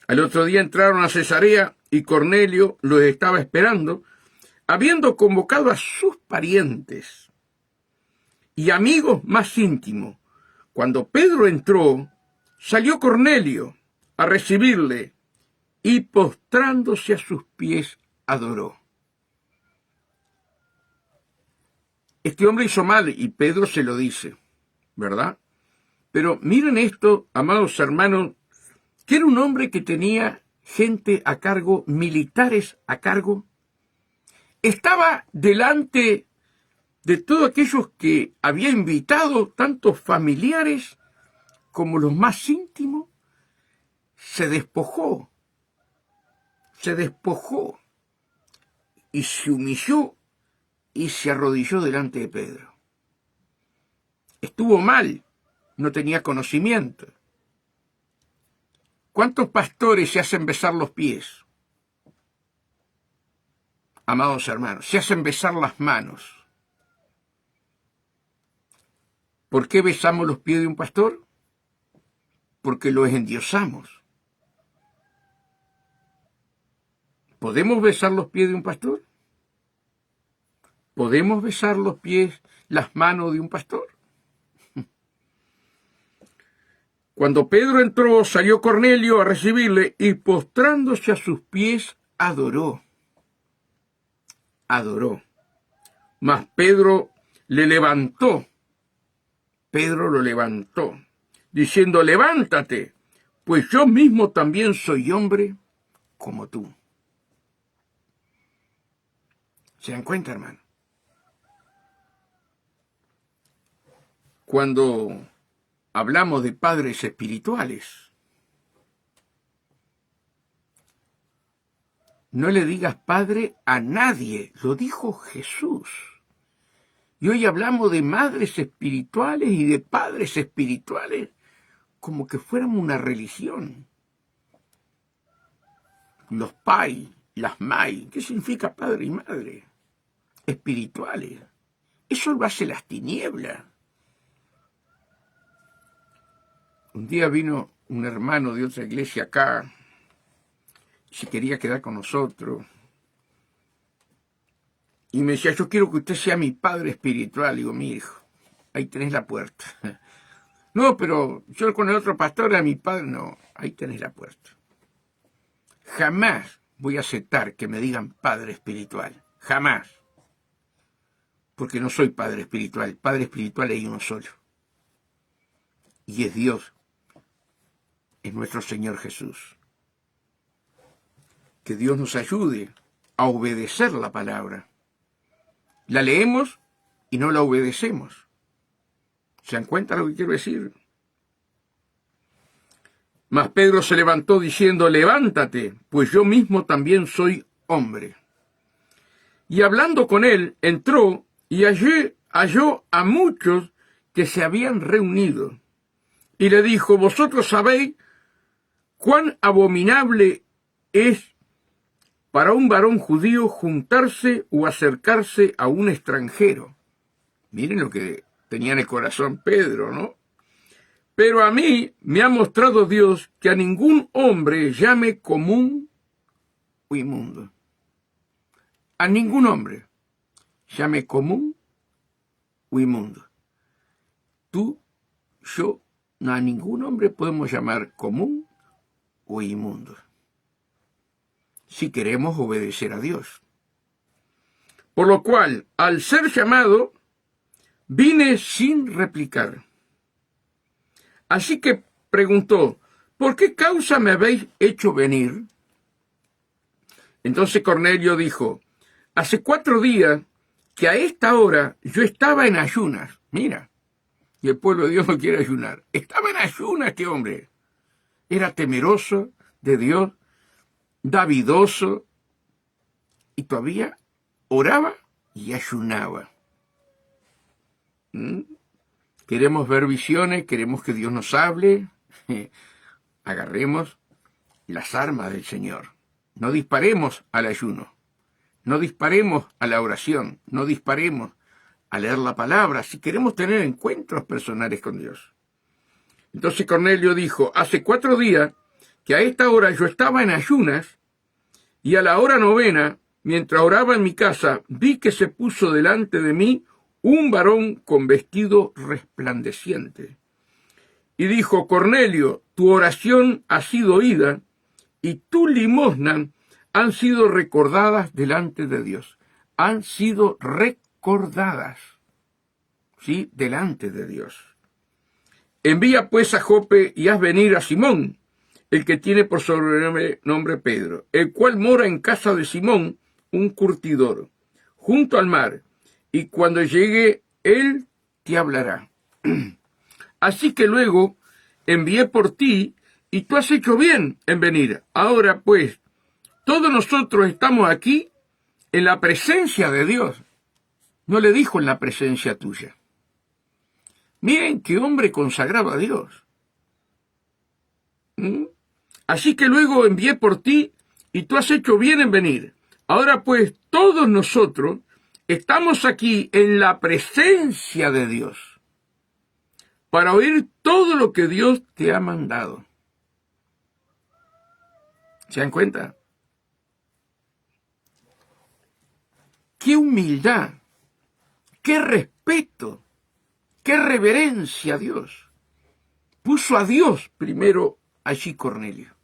Al otro día entraron a Cesarea y Cornelio los estaba esperando, habiendo convocado a sus parientes y amigos más íntimos. Cuando Pedro entró, salió Cornelio a recibirle y postrándose a sus pies adoró. Este hombre hizo mal y Pedro se lo dice, ¿verdad? Pero miren esto, amados hermanos, que era un hombre que tenía gente a cargo, militares a cargo. Estaba delante de todos aquellos que había invitado, tanto familiares como los más íntimos. Se despojó y se humilló y se arrodilló delante de Pedro. Estuvo mal, no tenía conocimiento. ¿Cuántos pastores se hacen besar los pies? Amados hermanos, se hacen besar las manos. ¿Por qué besamos los pies de un pastor? Porque los endiosamos. ¿Podemos besar los pies de un pastor? ¿Podemos besar los pies, las manos de un pastor? Cuando Pedro entró, salió Cornelio a recibirle y postrándose a sus pies, adoró. Adoró. Mas Pedro lo levantó, diciendo, levántate, pues yo mismo también soy hombre como tú. ¿Se dan cuenta, hermano? Cuando hablamos de padres espirituales, no le digas padre a nadie, lo dijo Jesús. Y hoy hablamos de madres espirituales y de padres espirituales como que fuéramos una religión. Los pai, las mai, ¿qué significa padre y madre? Espirituales. Eso lo hace las tinieblas. Un día vino un hermano de otra iglesia acá, y se quería quedar con nosotros. Y me decía, yo quiero que usted sea mi padre espiritual. Digo, mi hijo, ahí tenés la puerta. No, pero yo con el otro pastor era mi padre. No, ahí tenés la puerta. Jamás voy a aceptar que me digan padre espiritual. Jamás. Porque no soy padre espiritual. Padre espiritual hay uno solo. Y es Dios. Es nuestro Señor Jesús. Que Dios nos ayude a obedecer la palabra. La leemos y no la obedecemos. ¿Se dan cuenta lo que quiero decir? Mas Pedro se levantó diciendo, levántate, pues yo mismo también soy hombre. Y hablando con él, entró y allí halló a muchos que se habían reunido. Y le dijo, vosotros sabéis cuán abominable es para un varón judío juntarse o acercarse a un extranjero. Miren lo que tenía en el corazón Pedro, ¿no? Pero a mí me ha mostrado Dios que a ningún hombre llame común o inmundo. A ningún hombre llame común o inmundo. Tú, yo, no, a ningún hombre podemos llamar común o inmundo. Si queremos obedecer a Dios. Por lo cual, al ser llamado, vine sin replicar. Así que preguntó, ¿por qué causa me habéis hecho venir? Entonces Cornelio dijo, hace 4 días que a esta hora yo estaba en ayunas. Mira, y el pueblo de Dios no quiere ayunar. Estaba en ayunas este hombre. Era temeroso de Dios, davidoso, y todavía oraba y ayunaba. Queremos ver visiones, queremos que Dios nos hable. Agarremos las armas del Señor. No disparemos al ayuno, no disparemos a la oración, no disparemos a leer la palabra, si queremos tener encuentros personales con Dios. Entonces Cornelio dijo, hace 4 días que a esta hora yo estaba en ayunas, y a la hora 9, mientras oraba en mi casa, vi que se puso delante de mí un varón con vestido resplandeciente. Y dijo, Cornelio, tu oración ha sido oída, y tu limosna han sido recordadas delante de Dios. Han sido recordadas, ¿sí? Delante de Dios. Envía pues a Jope y haz venir a Simón, el que tiene por sobrenombre Pedro, el cual mora en casa de Simón, un curtidor, junto al mar, y cuando llegue él te hablará. Así que luego envié por ti, y tú has hecho bien en venir. Ahora pues, todos nosotros estamos aquí en la presencia de Dios. No le dijo en la presencia tuya. Miren qué hombre consagrado a Dios. Así que luego envié por ti, y tú has hecho bien en venir. Ahora pues, todos nosotros estamos aquí en la presencia de Dios, para oír todo lo que Dios te ha mandado. ¿Se dan cuenta? ¡Qué humildad! ¡Qué respeto! ¡Qué reverencia a Dios! Puso a Dios primero allí Cornelio.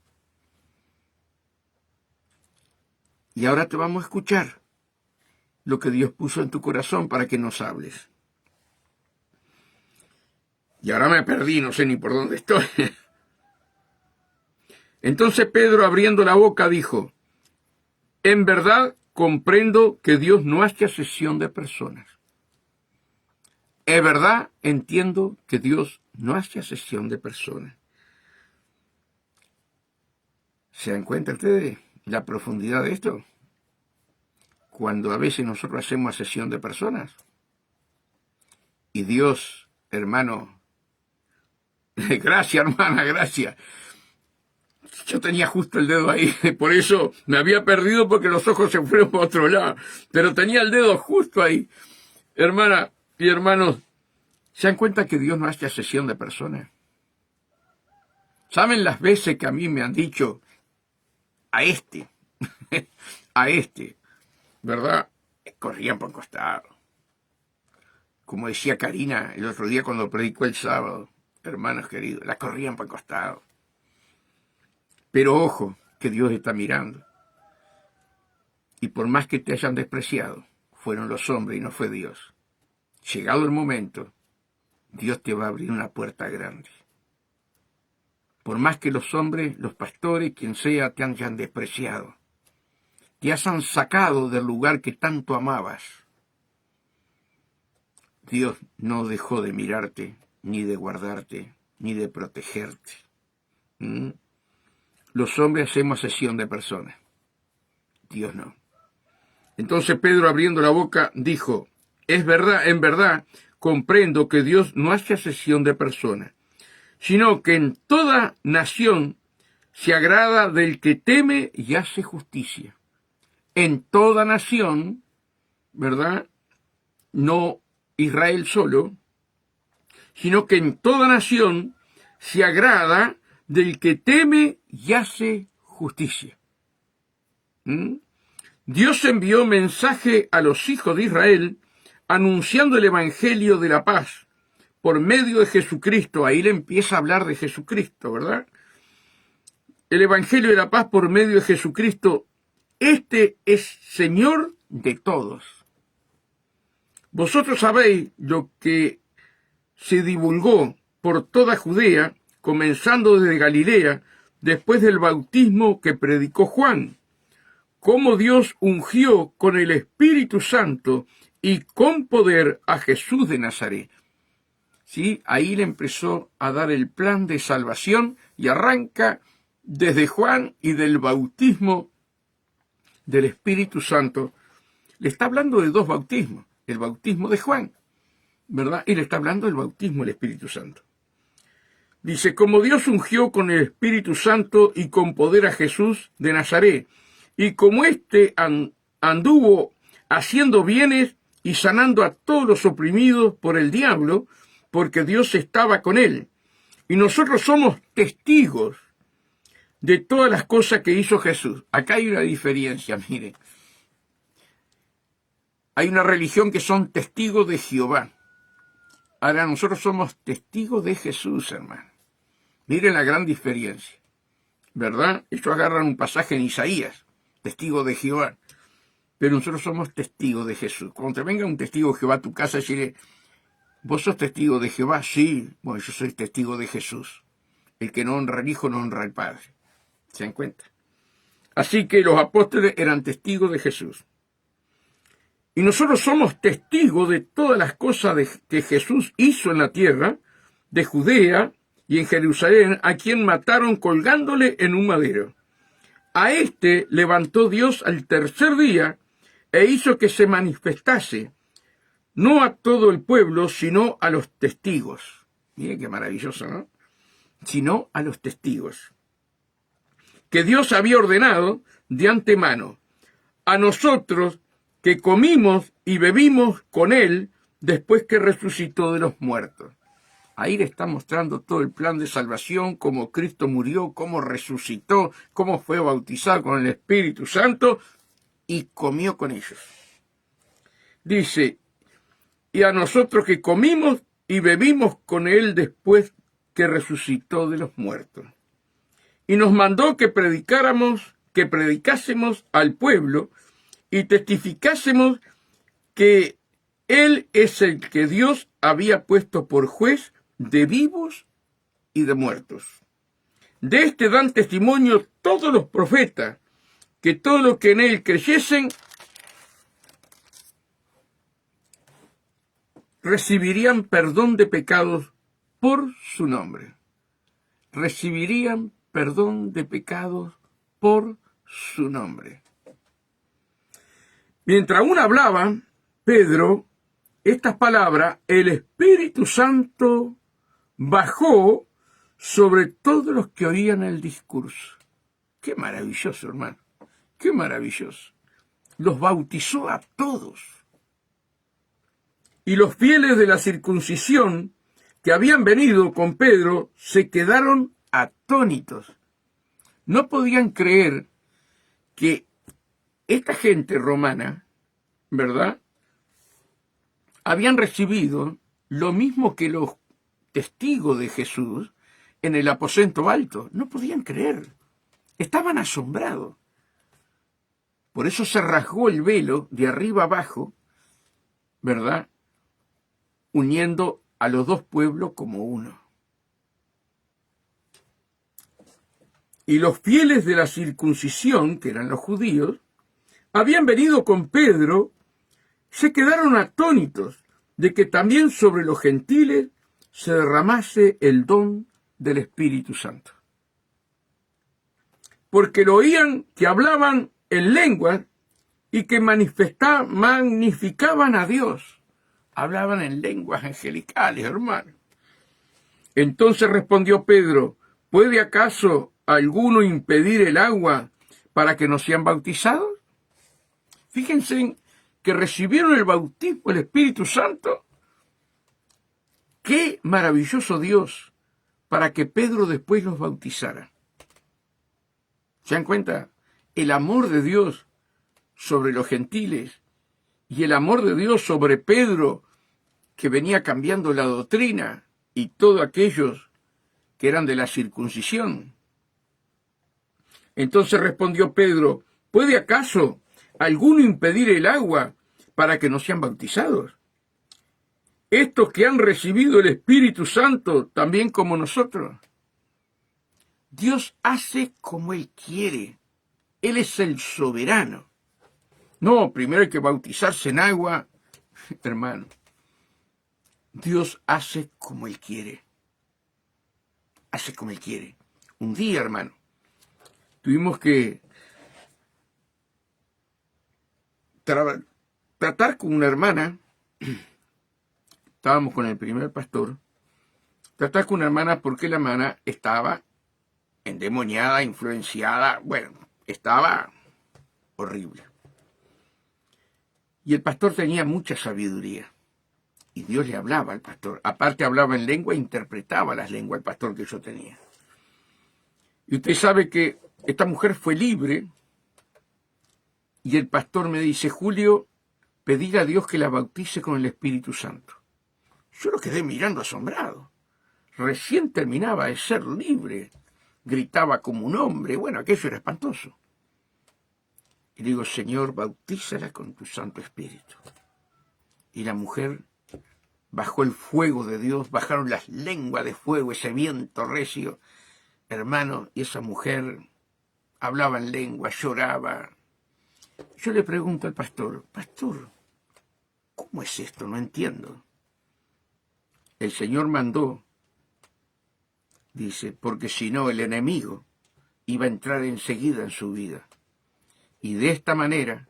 Y ahora te vamos a escuchar lo que Dios puso en tu corazón para que nos hables. Y ahora me perdí, no sé ni por dónde estoy. Entonces Pedro, abriendo la boca, dijo, en verdad comprendo que Dios no hace acepción de personas. Es verdad, entiendo que Dios no hace acepción de personas. ¿Se dan cuenta ustedes la profundidad de esto? Cuando a veces nosotros hacemos acepción de personas. Y Dios, hermano, gracias hermana, gracias. Yo tenía justo el dedo ahí, por eso me había perdido porque los ojos se fueron para otro lado. Pero tenía el dedo justo ahí. Hermana y hermanos, ¿se dan cuenta que Dios no hace acepción de personas? ¿Saben las veces que a mí me han dicho a este, ¿verdad? Corrían por costado. Como decía Karina el otro día cuando predicó el sábado, hermanos queridos, la corrían por costado. Pero ojo, que Dios está mirando. Y por más que te hayan despreciado, fueron los hombres y no fue Dios. Llegado el momento, Dios te va a abrir una puerta grande. Por más que los hombres, los pastores, quien sea, te hayan despreciado, te hayan sacado del lugar que tanto amabas, Dios no dejó de mirarte, ni de guardarte, ni de protegerte. Los hombres hacemos acepción de personas, Dios no. Entonces Pedro, abriendo la boca, dijo, es verdad, en verdad, comprendo que Dios no hace acepción de personas, sino que en toda nación se agrada del que teme y hace justicia. En toda nación, ¿verdad? No Israel solo, sino que en toda nación se agrada del que teme y hace justicia. Dios envió mensaje a los hijos de Israel anunciando el evangelio de la paz por medio de Jesucristo. Ahí le empieza a hablar de Jesucristo, ¿verdad? El evangelio de la paz por medio de Jesucristo. Este es Señor de todos. Vosotros sabéis lo que se divulgó por toda Judea, comenzando desde Galilea, después del bautismo que predicó Juan, cómo Dios ungió con el Espíritu Santo y con poder a Jesús de Nazaret. ¿Sí? Ahí le empezó a dar el plan de salvación y arranca desde Juan y del bautismo del Espíritu Santo. Le está hablando de 2 bautismos, el bautismo de Juan, ¿verdad? Y le está hablando del bautismo del Espíritu Santo. Dice, como Dios ungió con el Espíritu Santo y con poder a Jesús de Nazaret, y como éste anduvo haciendo bienes y sanando a todos los oprimidos por el diablo, porque Dios estaba con él. Y nosotros somos testigos de todas las cosas que hizo Jesús. Acá hay una diferencia, mire. Hay una religión que son testigos de Jehová. Ahora nosotros somos testigos de Jesús, hermano. Miren la gran diferencia, ¿verdad? Ellos agarran un pasaje en Isaías, testigo de Jehová. Pero nosotros somos testigos de Jesús. Cuando te venga un testigo de Jehová a tu casa, decirle, ¿vos sos testigo de Jehová? Sí, bueno, yo soy testigo de Jesús. El que no honra al Hijo no honra al Padre. ¿Se dan cuenta? Así que los apóstoles eran testigos de Jesús. Y nosotros somos testigos de todas las cosas que Jesús hizo en la tierra, de Judea y en Jerusalén, a quien mataron colgándole en un madero. A este levantó Dios al tercer día e hizo que se manifestase, no a todo el pueblo, sino a los testigos. Miren qué maravilloso, ¿no? Sino a los testigos. Que Dios había ordenado de antemano. A nosotros que comimos y bebimos con él después que resucitó de los muertos. Ahí le está mostrando todo el plan de salvación, cómo Cristo murió, cómo resucitó, cómo fue bautizado con el Espíritu Santo y comió con ellos. Dice, y a nosotros que comimos y bebimos con él después que resucitó de los muertos. Y nos mandó que predicásemos al pueblo y testificásemos que él es el que Dios había puesto por juez de vivos y de muertos. De este dan testimonio todos los profetas, que todos los que en él creyesen recibirían perdón de pecados por su nombre. Recibirían perdón de pecados por su nombre. Mientras aún hablaba Pedro estas palabras, el Espíritu Santo bajó sobre todos los que oían el discurso. Qué maravilloso, hermano. Qué maravilloso. Los bautizó a todos. Y los fieles de la circuncisión que habían venido con Pedro se quedaron atónitos. No podían creer que esta gente romana, ¿verdad?, habían recibido lo mismo que los testigos de Jesús en el aposento alto. No podían creer. Estaban asombrados. Por eso se rasgó el velo de arriba abajo, ¿verdad?, uniendo a los dos pueblos como uno. Y los fieles de la circuncisión, que eran los judíos, habían venido con Pedro, se quedaron atónitos de que también sobre los gentiles se derramase el don del Espíritu Santo. Porque lo oían que hablaban en lenguas y que magnificaban a Dios. Hablaban en lenguas angelicales, hermano. Entonces respondió Pedro, ¿puede acaso alguno impedir el agua para que no sean bautizados? Fíjense que recibieron el bautismo del Espíritu Santo. ¡Qué maravilloso Dios para que Pedro después los bautizara! ¿Se dan cuenta? El amor de Dios sobre los gentiles y el amor de Dios sobre Pedro, que venía cambiando la doctrina, y todos aquellos que eran de la circuncisión. Entonces respondió Pedro, ¿puede acaso alguno impedir el agua para que no sean bautizados? Estos que han recibido el Espíritu Santo, también como nosotros. Dios hace como Él quiere. Él es el soberano. No, primero hay que bautizarse en agua. Hermano, Dios hace como Él quiere. Hace como Él quiere. Un día, hermano, tuvimos que tratar con una hermana. Estábamos con el primer pastor tratar con una hermana porque la hermana estaba endemoniada, influenciada, bueno, estaba horrible. Y el pastor tenía mucha sabiduría. Y Dios le hablaba al pastor. Aparte hablaba en lengua e interpretaba las lenguas el pastor que yo tenía. Y usted sabe que esta mujer fue libre. Y el pastor me dice, Julio, pedir a Dios que la bautice con el Espíritu Santo. Yo lo quedé mirando asombrado. Recién terminaba de ser libre. Gritaba como un hombre. Bueno, aquello era espantoso. Y digo, Señor, bautízala con tu Santo Espíritu. Y la mujer bajó el fuego de Dios, bajaron las lenguas de fuego, ese viento recio, hermano, y esa mujer hablaba en lengua, lloraba. Yo le pregunto al pastor, pastor, ¿cómo es esto? No entiendo. El Señor mandó, dice, porque si no el enemigo iba a entrar enseguida en su vida. Y de esta manera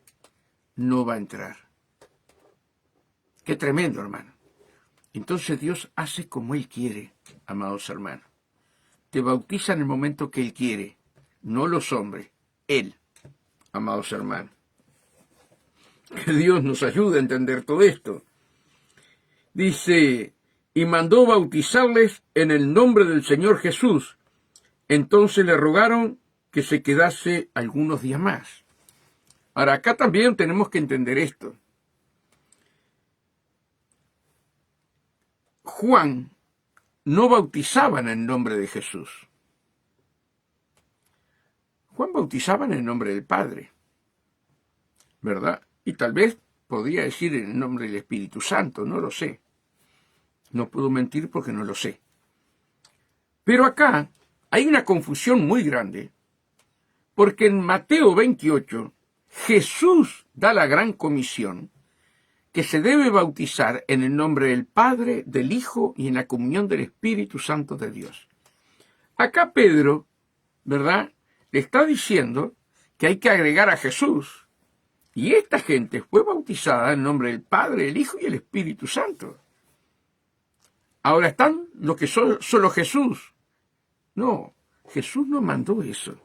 no va a entrar. Qué tremendo, hermano. Entonces Dios hace como Él quiere, amados hermanos. Te bautiza en el momento que Él quiere, no los hombres, Él, amados hermanos. Que Dios nos ayude a entender todo esto. Dice, y mandó bautizarles en el nombre del Señor Jesús. Entonces le rogaron que se quedase algunos días más. Ahora, acá también tenemos que entender esto. Juan no bautizaba en el nombre de Jesús. Juan bautizaba en el nombre del Padre, ¿verdad? Y tal vez podría decir en el nombre del Espíritu Santo, no lo sé. No puedo mentir porque no lo sé. Pero acá hay una confusión muy grande, porque en Mateo 28, Jesús da la gran comisión que se debe bautizar en el nombre del Padre, del Hijo y en la comunión del Espíritu Santo de Dios. Acá Pedro, ¿verdad?, le está diciendo que hay que agregar a Jesús. Y esta gente fue bautizada en nombre del Padre, el Hijo y el Espíritu Santo. Ahora están los que son solo Jesús. No, Jesús no mandó eso.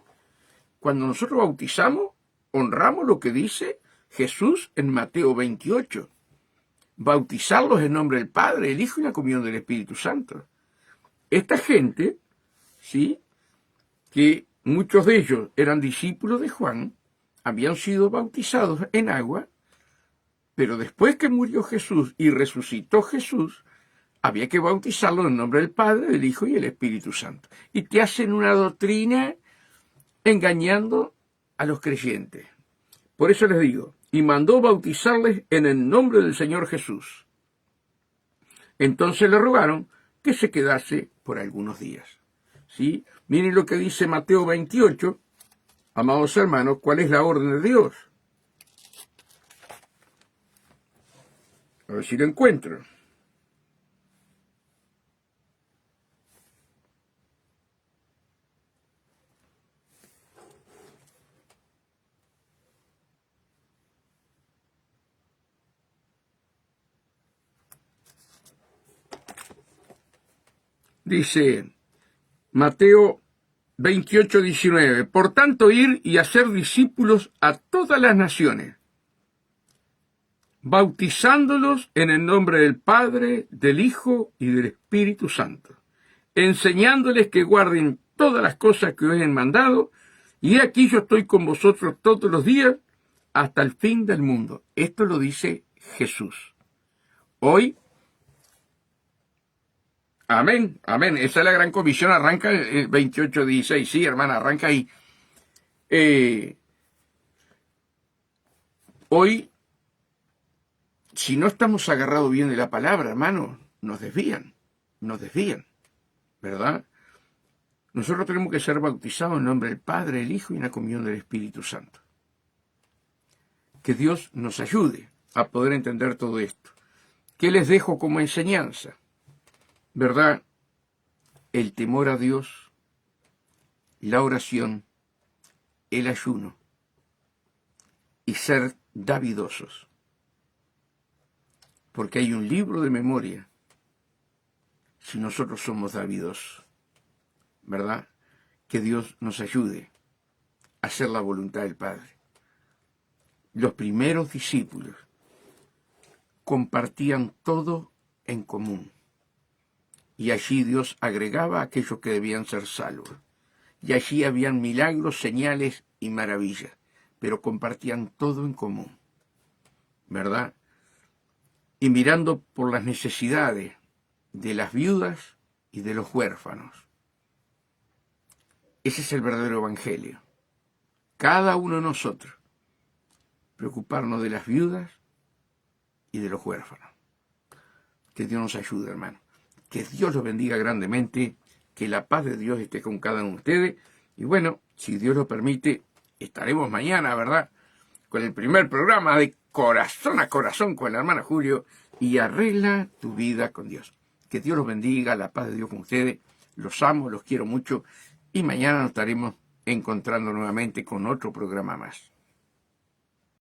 Cuando nosotros bautizamos, honramos lo que dice Jesús en Mateo 28. Bautizarlos en nombre del Padre, el Hijo y la comunión del Espíritu Santo. Esta gente, ¿sí?, que muchos de ellos eran discípulos de Juan, habían sido bautizados en agua, pero después que murió Jesús y resucitó Jesús, había que bautizarlos en nombre del Padre, del Hijo y del Espíritu Santo. Y te hacen una doctrina engañando a los creyentes. Por eso les digo, y mandó bautizarles en el nombre del Señor Jesús. Entonces le rogaron que se quedase por algunos días. ¿Sí? Miren lo que dice Mateo 28, amados hermanos, cuál es la orden de Dios. A ver si lo encuentro. Dice Mateo 28, 19. Por tanto, ir y hacer discípulos a todas las naciones, bautizándolos en el nombre del Padre, del Hijo y del Espíritu Santo, enseñándoles que guarden todas las cosas que os he mandado, y aquí yo estoy con vosotros todos los días hasta el fin del mundo. Esto lo dice Jesús. Hoy, amén, amén, esa es la gran comisión, arranca el 28, 16, sí, hermana, arranca ahí. Hoy, si no estamos agarrados bien de la palabra, hermano, nos desvían, ¿verdad? Nosotros tenemos que ser bautizados en nombre del Padre, el Hijo y en la comunión del Espíritu Santo. Que Dios nos ayude a poder entender todo esto. ¿Qué les dejo como enseñanza? ¿Verdad? El temor a Dios, la oración, el ayuno y ser davidosos. Porque hay un libro de memoria si nosotros somos davidosos, ¿verdad? Que Dios nos ayude a hacer la voluntad del Padre. Los primeros discípulos compartían todo en común. Y allí Dios agregaba a aquellos que debían ser salvos. Y allí habían milagros, señales y maravillas. Pero compartían todo en común, ¿verdad? Y mirando por las necesidades de las viudas y de los huérfanos. Ese es el verdadero evangelio. Cada uno de nosotros preocuparnos de las viudas y de los huérfanos. Que Dios nos ayude, hermano. Que Dios los bendiga grandemente, que la paz de Dios esté con cada uno de ustedes. Y bueno, si Dios lo permite, estaremos mañana, ¿verdad?, con el primer programa de Corazón a Corazón con la hermana Julio, y arregla tu vida con Dios. Que Dios los bendiga, la paz de Dios con ustedes. Los amo, los quiero mucho, y mañana nos estaremos encontrando nuevamente con otro programa más.